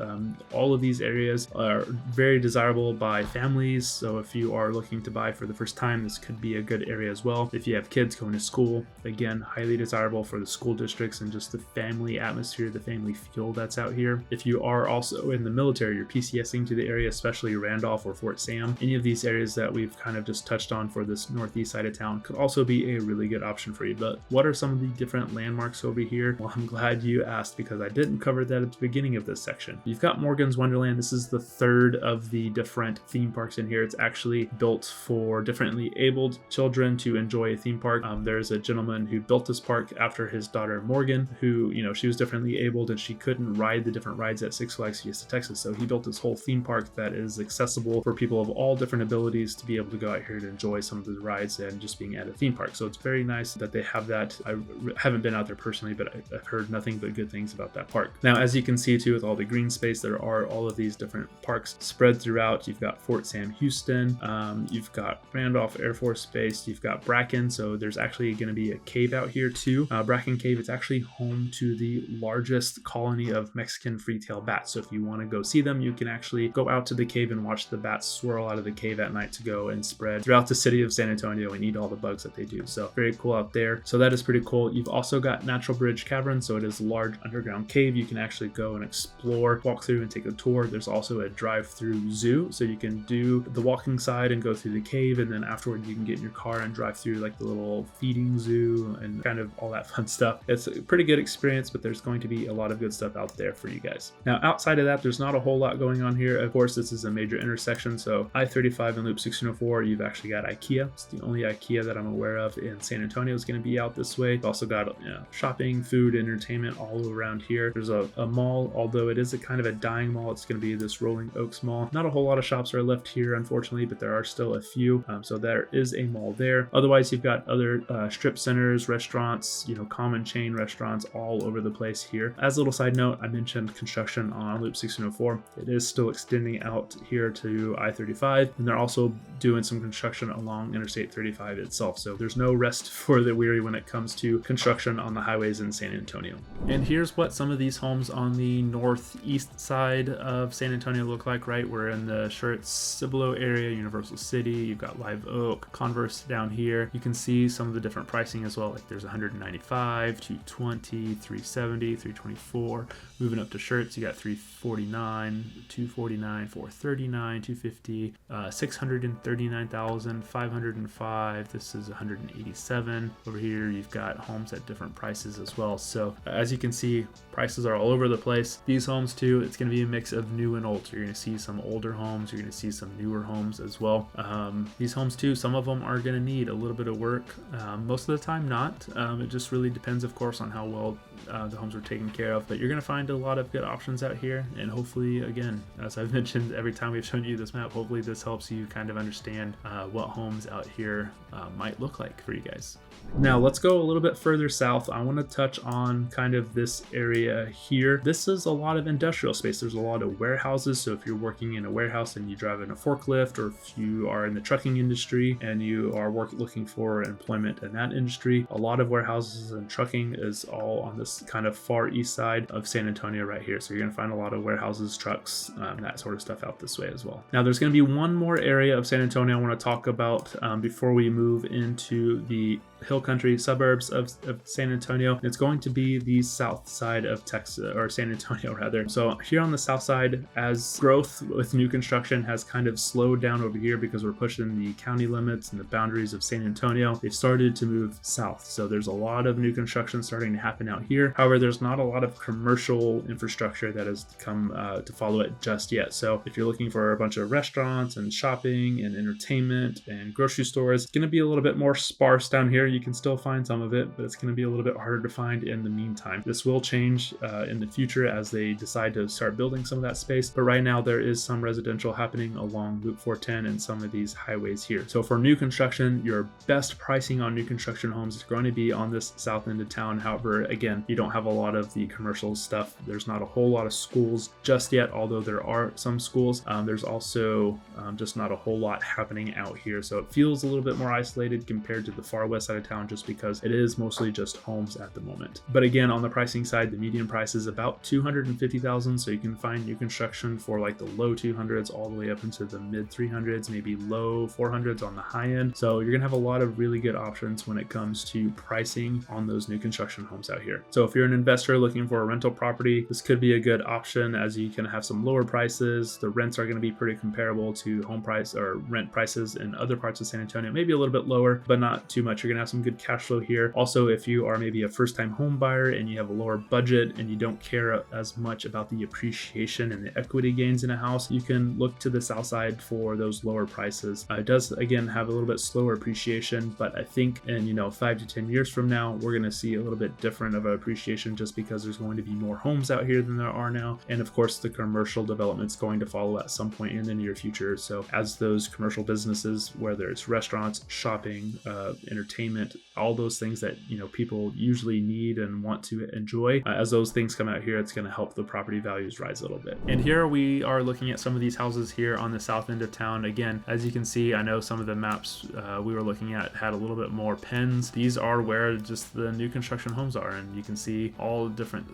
all of these areas are very desirable by families. So if you are looking to buy for the first time, this could be a good area as well. If you have kids going to school, again, highly desirable for the school districts and just the family atmosphere, the family feel that's out here. If you are also in the military, you're PCSing to the area, especially Randolph or Fort Sam, any of these areas that we've kind of just touched on for this northeast side of town could also be a really good option for you. But what are some of the different landmarks over here? Well, I'm glad you asked because I didn't cover that at the beginning of this section. You've got Morgan's Wonderland. This is the third of the different theme parks in here. It's actually built for differently abled children to enjoy a theme park. There's a gentleman who built this park after his daughter Morgan, who, you know, she was differently abled and she couldn't ride the different rides at Six Flags Fiesta Texas. So he built this whole theme park that is accessible for people of all different abilities to be able to go out here to enjoy some of the rides and just being at a theme park. So it's very nice that they have that. I haven't been out there personally, but I've heard nothing but good things about that park. Now, as you can see too, with all the green space, there are all of these different parks spread throughout. You've got Fort Sam Houston, you've got Randolph Air Force Base, you've got Bracken. So there's actually going to be a cave out here too. Bracken Cave, it's actually home to the largest colony of Mexican free-tailed bats. So if you want to go see them, you can actually go out to the cave and watch the bats swirl out of the cave at night to go and spread throughout the city of San Antonio and eat all the bugs that they do. So very cool out there. So that is pretty cool. You've also got Natural Bridge Cavern. So it is a large underground cave. You can actually go and explore, walk through and take a tour. There's also a drive-through zoo. So you can do the walking side and go through the cave. And then afterward, you can get in your car and drive through like the little feeding zoo and kind of all that fun stuff. It's a pretty good experience, but there's going to be a lot of good stuff out there for you guys. Now, outside of that, there's not a whole lot going on here. Of course, this is a major intersection. So I-35 and Loop 1604, you've actually got IKEA. It's the only IKEA that I'm aware of in San Antonio is going to be out this way. You've also got shopping, food, entertainment all around here. There's a mall, although it is a kind of a dying mall. It's going to be this Rolling Oaks Mall. Not a whole lot of shops are left here, unfortunately, but there are still a few. So there is a mall there. Otherwise, you've got other strip centers, restaurants, you know, common chain restaurants all over the place here. As a little side note, I mentioned construction on Loop 1604. It is still extending out here to I-35, and they're also doing some construction along Interstate 35 itself. So there's no rest for the weary when it comes to construction on the highways in San Antonio. And here's what some of these homes on the northeast side of San Antonio look like, right? We're in the Schertz, Cibolo area, Universal City. You've got Live Oak, Converse down here. You can see some of the different pricing as well. Like there's 195, 220, 370, 324. Moving up to Schertz, you got 349, 249, 439, 250, 639,000, 505. This is 187. Over here, you've got homes at different prices as well. So as you can see, prices are all over the place. These homes too, it's going to be a mix of new and old. So you're going to see some older homes. You're going to see some newer homes as well. These homes too, some of them are going to need a little bit of work. Most of the time not. It just really depends, of course, on how well the homes are taken care of. But you're going to find a lot of good options out here. And hopefully, again, as I've mentioned every time we've shown you this map, hopefully this helps you kind of understand what homes out here might look like for you guys. Now let's go a little bit further south. I want to touch on kind of this area here. This is a lot of industrial space. There's a lot of warehouses. So if you're working in a warehouse and you drive in a forklift, or if you are in the trucking industry and you are looking for employment in that industry, a lot of warehouses and trucking is all on this kind of far east side of San Antonio right here. So you're going to find a lot of warehouses, trucks, that sort of stuff out this way as well. Now there's going to be one more area of San Antonio I want to talk about before we move into the hill country suburbs of San Antonio. It's going to be the south side of Texas, or San Antonio rather. So here on the south side, as growth with new construction has kind of slowed down over here because we're pushing the county limits and the boundaries of San Antonio, they've started to move south. So there's a lot of new construction starting to happen out here. However, there's not a lot of commercial infrastructure that has come to follow it just yet. So if you're looking for a bunch of restaurants and shopping and entertainment and grocery stores, it's going to be a little bit more sparse down here. You can still find some of it, but it's going to be a little bit harder to find in the meantime. This will change in the future as they decide to start building some of that space. But right now there is some residential happening along Loop 410 and some of these highways here. So for new construction, your best pricing on new construction homes is going to be on this south end of town. However, again, you don't have a lot of the commercial stuff. There's not a whole lot of schools just yet, although there are some schools. There's also just not a whole lot happening out here. So it feels a little bit more isolated compared to the far west side of town, just because it is mostly just homes at the moment. But again, on the pricing side, the median price is about $250,000. So you can find new construction for like the low 200s all the way up into the mid 300s, maybe low 400s on the high end. So you're gonna have a lot of really good options when it comes to pricing on those new construction homes out here. So if you're an investor looking for a rental property, this could be a good option, as you can have some lower prices. The rents are going to be pretty comparable to home price or rent prices in other parts of San Antonio, maybe a little bit lower, but not too much. You're gonna have some good cash flow here. Also, if you are maybe a first-time home buyer and you have a lower budget and you don't care as much about the appreciation and the equity gains in a house, you can look to the south side for those lower prices. It does again have a little bit slower appreciation, but I think in 5 to 10 years from now, we're going to see a little bit different of appreciation just because there's going to be more homes out here than there are now. And of course, the commercial development's going to follow at some point in the near future. So as those commercial businesses, whether it's restaurants, shopping, entertainment, all those things that people usually need and want to enjoy, as those things come out here, it's going to help the property values rise a little bit. And here we are looking at some of these houses here on the south end of town. Again, as you can see, I know some of the maps we were looking at had a little bit more pins. These are where just the new construction homes are, and you can see all different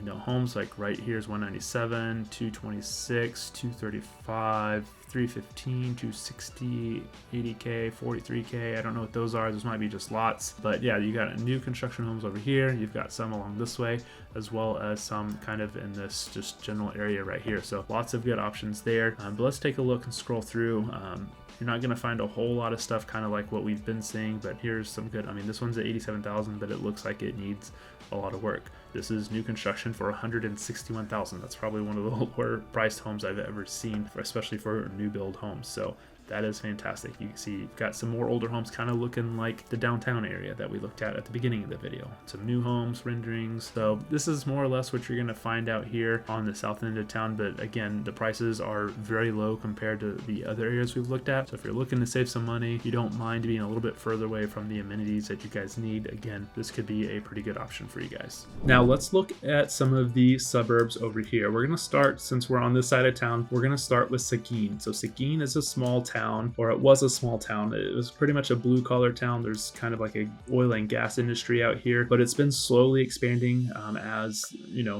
homes. Like right here is 197, 226, 235, 315, 260, 80K, 43K. I don't know what those are. Those might be just lots. But yeah, you got new construction homes over here. You've got some along this way, as well as some kind of in this just general area right here. So lots of good options there. But let's take a look and scroll through. You're not going to find a whole lot of stuff kind of like what we've been seeing, but here's some good. This one's at 87,000, but it looks like it needs a lot of work. This is new construction for 161,000. That's probably one of the lower priced homes I've ever seen, especially for new build homes. So that is fantastic. You can see you've got some more older homes kind of looking like the downtown area that we looked at the beginning of the video. Some new homes, renderings. So this is more or less what you're going to find out here on the south end of town. But again, the prices are very low compared to the other areas we've looked at. So if you're looking to save some money, you don't mind being a little bit further away from the amenities that you guys need, again, this could be a pretty good option for you guys. Now let's look at some of the suburbs over here. We're going to start, since we're on this side of town, we're going to start with Seguin. So Seguin is a small town, or it was a small town. It was pretty much a blue collar town. There's kind of like a oil and gas industry out here, but it's been slowly expanding as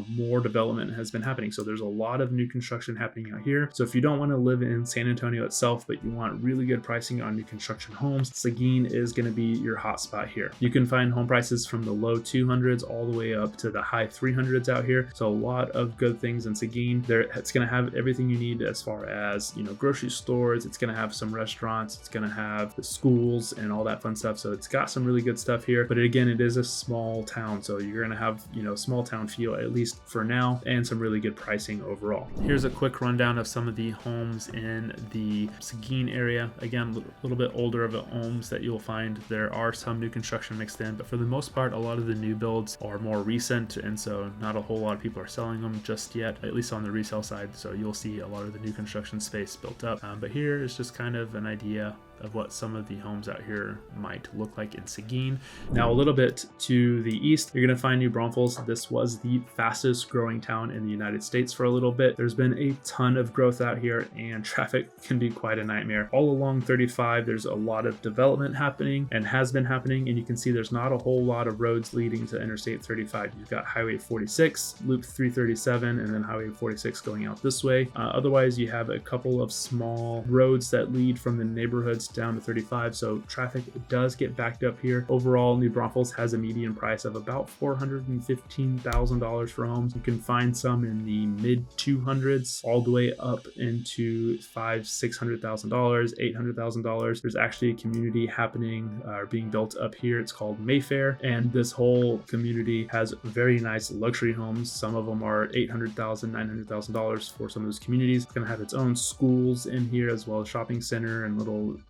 more development has been happening. So there's a lot of new construction happening out here. So if you don't want to live in San Antonio itself, but you want really good pricing on new construction homes, Seguin is going to be your hot spot here. You can find home prices from the low 200s all the way up to the high 300s out here. So a lot of good things in Seguin. It's going to have everything you need as far as grocery stores. It's going to have some restaurants. It's going to have the schools and all that fun stuff. So it's got some really good stuff here. But again, it is a small town, so you're going to have small town feel, at least for now, and some really good pricing overall. Here's a quick rundown of some of the homes in the Seguin area. Again, a little bit older of the homes that you'll find. There are some new construction mixed in, but for the most part, a lot of the new builds are more recent, and so not a whole lot of people are selling them just yet, at least on the resale side. So you'll see a lot of the new construction space built up. But here is just kind of an idea of what some of the homes out here might look like in Seguin. Now a little bit to the east, you're going to find New Braunfels. This was the fastest growing town in the United States for a little bit. There's been a ton of growth out here, and traffic can be quite a nightmare. All along 35, there's a lot of development happening and has been happening, and you can see there's not a whole lot of roads leading to Interstate 35. You've got Highway 46, Loop 337, and then Highway 46 going out this way. Otherwise, you have a couple of small roads that lead from the neighborhoods down to 35, so traffic does get backed up here. Overall, New Braunfels has a median price of about $415,000 for homes. You can find some in the mid 200s all the way up into $600,000, $800,000. There's actually a community happening being built up here. It's called Mayfair, and this whole community has very nice luxury homes. Some of them are $800,000, $900,000 for some of those communities. It's going to have its own schools in here, as well as shopping center and little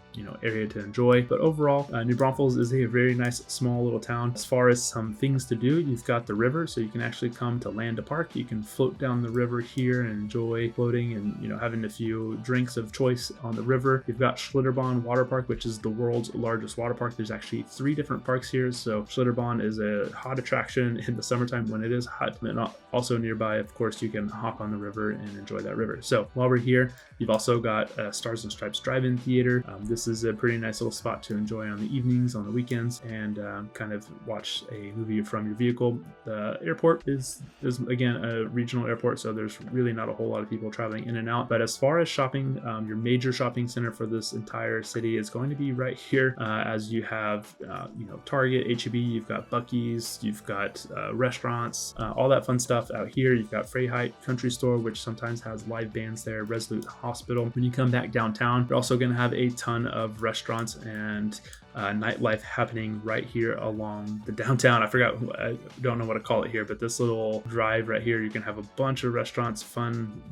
area to enjoy. But overall, New Braunfels is a very nice small little town. As far as some things to do, you've got the river, so you can actually come to Land to Park. You can float down the river here and enjoy floating and having a few drinks of choice on the river. You've got Schlitterbahn Water Park, which is the world's largest water park. There's actually 3 different parks here. So Schlitterbahn is a hot attraction in the summertime when it is hot, and also nearby, of course, you can hop on the river and enjoy that river. So while we're here, you've also got Stars and Stripes Drive-In Theater. This is a pretty nice little spot to enjoy on the evenings, on the weekends, and kind of watch a movie from your vehicle. The airport is again a regional airport, so there's really not a whole lot of people traveling in and out. But as far as shopping, your major shopping center for this entire city is going to be right here, as you have Target, H-E-B, you've got Buc-ee's, you've got restaurants, all that fun stuff out here. You've got Freiheit Country Store, which sometimes has live bands there, Resolute Hospital. When you come back downtown, you're also going to have a ton of restaurants and nightlife happening right here along the downtown. I don't know what to call it here, but this little drive right here, you can have a bunch of restaurants, fun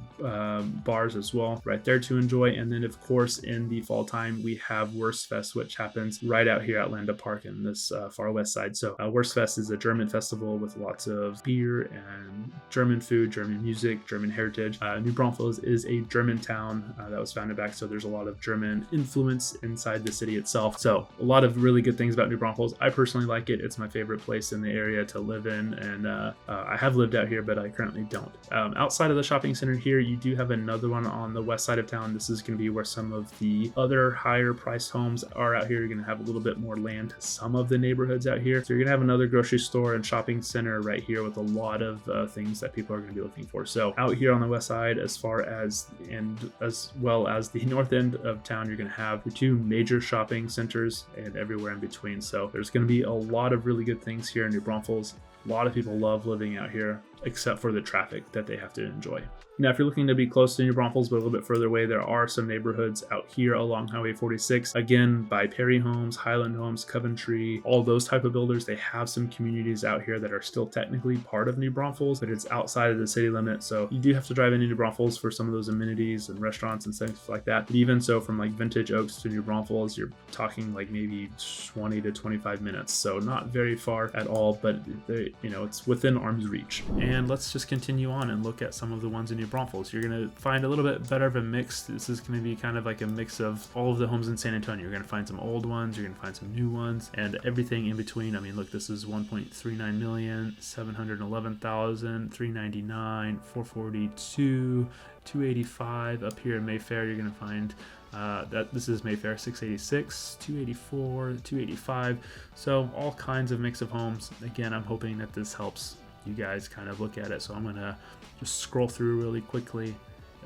bars as well right there to enjoy. And then of course in the fall time we have Wurstfest, which happens right out here at Landa Park in this far west side. So Wurstfest is a German festival with lots of beer and German food, German music, German heritage. New Braunfels is a German town that was founded back, so there's a lot of German influence inside the city itself. So a lot of really good things about New Braunfels. I personally like it. It's my favorite place in the area to live in, and I have lived out here, but I currently don't. Outside of the shopping center here, you do have another one on the west side of town. This is going to be where some of the other higher priced homes are out here. You're going to have a little bit more land to some of the neighborhoods out here. So you're going to have another grocery store and shopping center right here with a lot of things that people are going to be looking for. So out here on the west side, as far as and as well as the north end of town, you're going to have your two major shopping centers and everywhere in between. So there's going to be a lot of really good things here in New Braunfels. A lot of people love living out here, except for the traffic that they have to enjoy. Now, if you're looking to be close to New Braunfels, but a little bit further away, there are some neighborhoods out here along Highway 46. Again, by Perry Homes, Highland Homes, Coventry, all those type of builders, they have some communities out here that are still technically part of New Braunfels, but it's outside of the city limit. So you do have to drive into New Braunfels for some of those amenities and restaurants and stuff like that. But even so, from like Vintage Oaks to New Braunfels, you're talking like maybe 20 to 25 minutes. So not very far at all, but it's within arm's reach. And let's just continue on and look at some of the ones in New Braunfels. You're going to find a little bit better of a mix. This is going to be kind of like a mix of all of the homes in San Antonio. You're going to find some old ones, you're going to find some new ones, and everything in between. I mean, look, this is 1.39 million, 711,000, 399, 442, 285. Up here in Mayfair, you're going to find that this is Mayfair, 686, 284, 285. So all kinds of mix of homes. Again, I'm hoping that this helps you guys kind of look at it. So I'm going to just scroll through really quickly,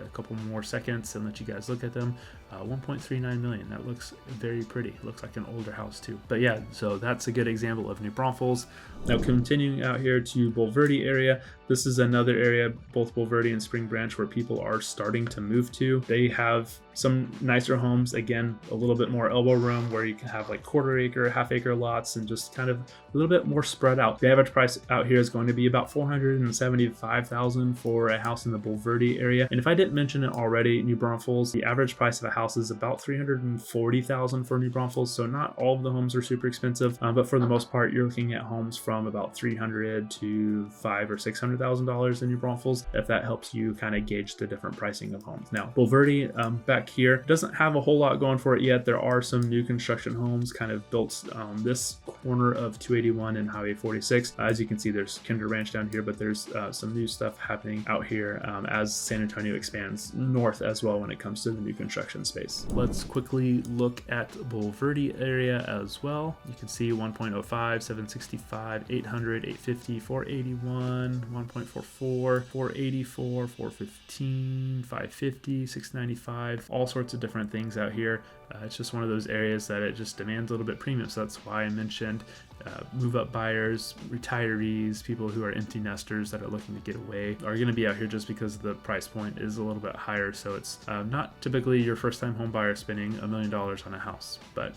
a couple more seconds, and let you guys look at them. 1.39 million. That looks very pretty. Looks like an older house too. But yeah, so that's a good example of New Braunfels. Now continuing out here to Bulverde area. This is another area, both Bulverde and Spring Branch, where people are starting to move to. They have some nicer homes. Again, a little bit more elbow room where you can have like quarter acre, half acre lots and just kind of a little bit more spread out. The average price out here is going to be about $475,000 for a house in the Bulverde area. And if I didn't mention it already, New Braunfels, the average price of a house is about $340,000 for New Braunfels. So not all of the homes are super expensive, but for the most part, you're looking at homes from about $300,000 to $500,000 or $600,000 in New Braunfels, if that helps you kind of gauge the different pricing of homes. Now, Bulverde back here doesn't have a whole lot going for it yet. There are some new construction homes kind of built on this corner of 281 and Highway 46. As you can see, there's Kinder Ranch down here, but there's some new stuff happening out here as San Antonio expands north as well when it comes to the new construction space. Let's quickly look at Bulverde area as well. You can see 1.05, 765, 800, 850, 481, 1.44, 484, 415, 550, 695, all sorts of different things out here. It's just one of those areas that it just demands a little bit premium. So that's why I mentioned move-up buyers, retirees, people who are empty nesters that are looking to get away are going to be out here just because the price point is a little bit higher. So it's not typically your first-time home buyer spending $1 million on a house, but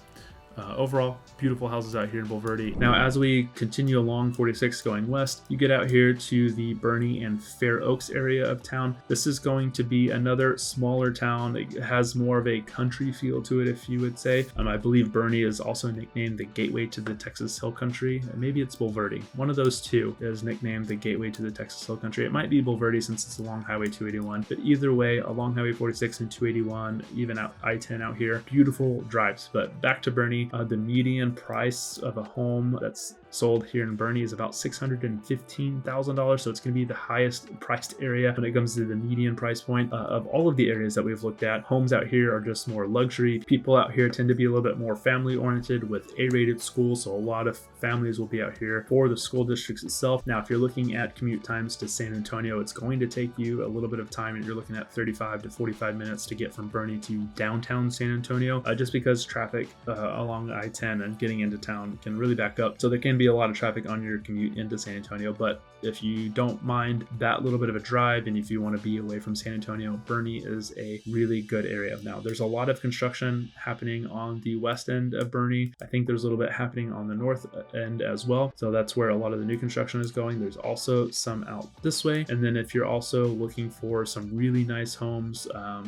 overall, beautiful houses out here in Bulverde. Now, as we continue along 46 going west, you get out here to the Boerne and Fair Oaks area of town. This is going to be another smaller town. It has more of a country feel to it, if you would say. I believe Boerne is also nicknamed the gateway to the Texas Hill Country. Maybe it's Bulverde. One of those two is nicknamed the gateway to the Texas Hill Country. It might be Bulverde since it's along Highway 281, but either way, along Highway 46 and 281, even out I-10 out here, beautiful drives. But back to Boerne, the median price of a home that's sold here in Boerne is about $615,000. So it's going to be the highest priced area when it comes to the median price point of all of the areas that we've looked at. Homes out here are just more luxury. People out here tend to be a little bit more family oriented with A-rated schools. So a lot of families will be out here for the school districts itself. Now, if you're looking at commute times to San Antonio, it's going to take you a little bit of time, and you're looking at 35 to 45 minutes to get from Boerne to downtown San Antonio, just because traffic along I-10 and getting into town can really back up. So there can can be a lot of traffic on your commute into San Antonio, but if you don't mind that little bit of a drive and if you want to be away from San Antonio, Boerne is a really good area. Now, there's a lot of construction happening on the west end of Boerne. I think there's a little bit happening on the north end as well. So that's where a lot of the new construction is going. There's also some out this way. And then if you're also looking for some really nice homes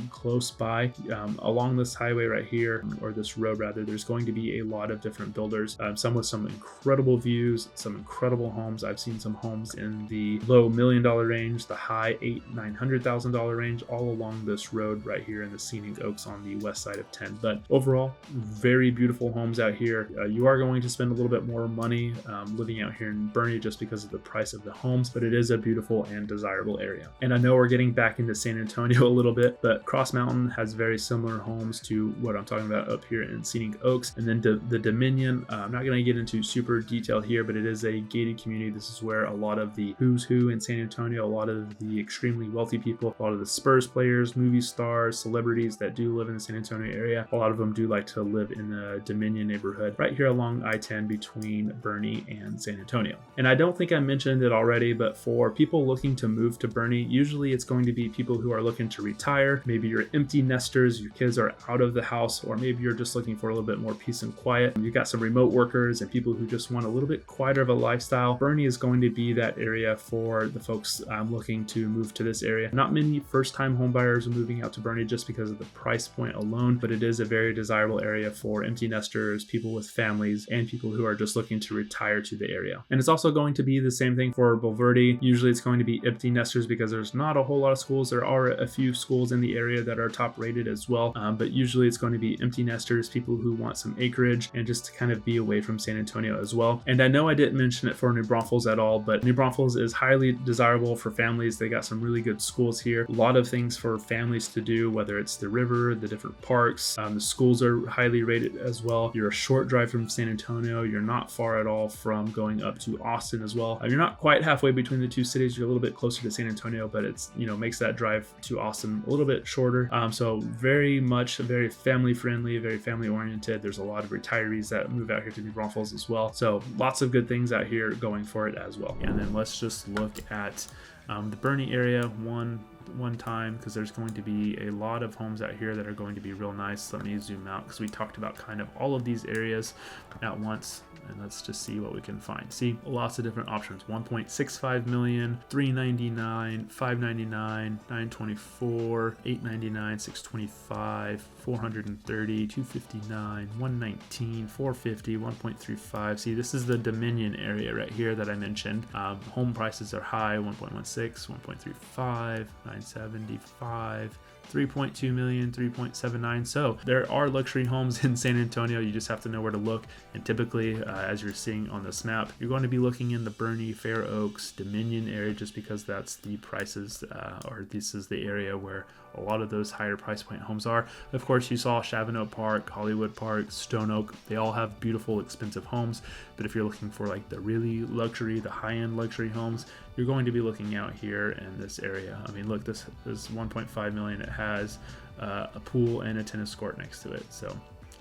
close by along this highway right here, or this road rather, there's going to be a lot of different builders, some with some incredible views, some incredible homes. I've seen some homes in the low $1 million range, the high $800,000-$900,000 range, all along this road right here in the Scenic Oaks on the west side of 10. But overall, very beautiful homes out here. You are going to spend a little bit more money living out here in Boerne just because of the price of the homes, but it is a beautiful and desirable area. And I know we're getting back into San Antonio a little bit, but Cross Mountain has very similar homes to what I'm talking about up here in Scenic Oaks. And then the Dominion, I'm not going to get into super detail here, but it is a gated community. This is where a lot of the who's who in San Antonio, a lot of the extremely wealthy people, a lot of the Spurs players, movie stars, celebrities that do live in the San Antonio area, a lot of them do like to live in the Dominion neighborhood right here along I-10 between Boerne and San Antonio. And I don't think I mentioned it already, but for people looking to move to Boerne, usually it's going to be people who are looking to retire. Maybe you're empty nesters, your kids are out of the house, or maybe you're just looking for a little bit more peace and quiet. You've got some remote workers and people who just want a little bit quieter of a lifestyle. Boerne is going to be that area for the folks looking to move to this area. Not many first-time home buyers are moving out to Boerne just because of the price point alone, but it is a very desirable area for empty nesters, people with families, and people who are just looking to retire to the area. And it's also going to be the same thing for Bulverde. Usually it's going to be empty nesters because there's not a whole lot of schools. There are a few schools in the area that are top rated as well, but usually it's going to be empty nesters, people who want some acreage and just to kind of be away from San Antonio as well. And I know I didn't mention it for New Braunfels at all, but New Braunfels is highly desirable for families. They got some really good schools here, a lot of things for families to do, whether it's the river, the different parks. The schools are highly rated as well. You're a short drive from San Antonio. You're not far at all from going up to Austin as well. You're not quite halfway between the two cities. You're a little bit closer to San Antonio, but it's, makes that drive to Austin a little bit shorter. So very much very family friendly, very family oriented. There's a lot of retirees that move out here to New Braunfels as well. So lots of good things out here going for it as well. And then let's just look at the Boerne area one time, because there's going to be a lot of homes out here that are going to be real nice. Let me zoom out because we talked about kind of all of these areas at once, and let's just see what we can find. See, lots of different options. 1.65 million, 399, 599, 924, 899, 625, 430, 259, 119, 450, 1.35. See, this is the Dominion area right here that I mentioned. Home prices are high: 1.16, 1.35, 975, 3.2 million, 3.79. So there are luxury homes in San Antonio. You just have to know where to look. And typically, as you're seeing on this map, you're going to be looking in the Boerne, Fair Oaks, Dominion area, just because that's the prices, or this is the area where a lot of those higher price point homes are. Of course, you saw Shavano Park, Hollywood Park, Stone Oak. They all have beautiful, expensive homes. But if you're looking for like the really luxury, the high-end luxury homes, you're going to be looking out here in this area. I mean, look, this is 1.5 million. It has a pool and a tennis court next to it. So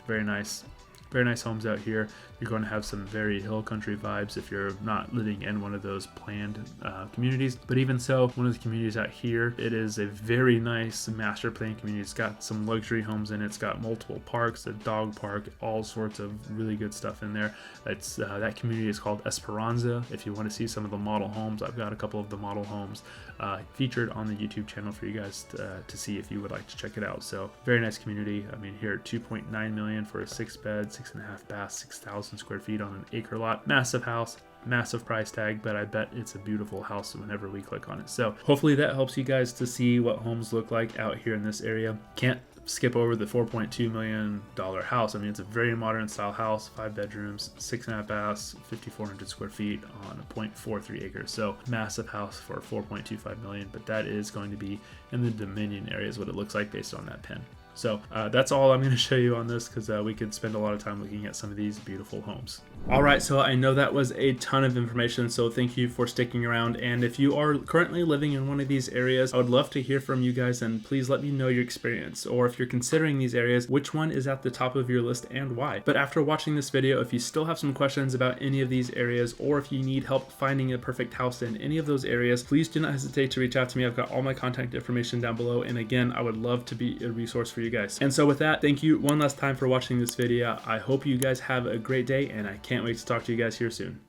very nice. Very nice homes out here. You're going to have some very hill country vibes if you're not living in one of those planned communities. But even so, one of the communities out here, it is a very nice master plan community. It's got some luxury homes in it. It's got multiple parks, a dog park, all sorts of really good stuff in there. It's that community is called Esperanza. If you want to see some of the model homes, I've got a couple of the model homes featured on the YouTube channel for you guys to see if you would like to check it out. So very nice community. I mean, here 2.9 million for a 6-bed, 6.5 bath, 6,000 square feet on an acre lot. Massive house, massive price tag, but I bet it's a beautiful house whenever we click on it. So hopefully that helps you guys to see what homes look like out here in this area. Can't skip over the $4.2 million house. I mean, it's a very modern style house, 5 bedrooms, 6.5 baths, 5,400 square feet on a 0.43 acres. So massive house for 4.25 million, but that is going to be in the Dominion area is what it looks like based on that pin. So that's all I'm going to show you on this, because we could spend a lot of time looking at some of these beautiful homes. All right, so I know that was a ton of information, so thank you for sticking around. And if you are currently living in one of these areas, I would love to hear from you guys, and please let me know your experience. Or if you're considering these areas, which one is at the top of your list and why? But after watching this video, if you still have some questions about any of these areas, or if you need help finding a perfect house in any of those areas, please do not hesitate to reach out to me. I've got all my contact information down below. And again, I would love to be a resource for you guys. And so with that, thank you one last time for watching this video. I hope you guys have a great day, and I can't wait to talk to you guys here soon.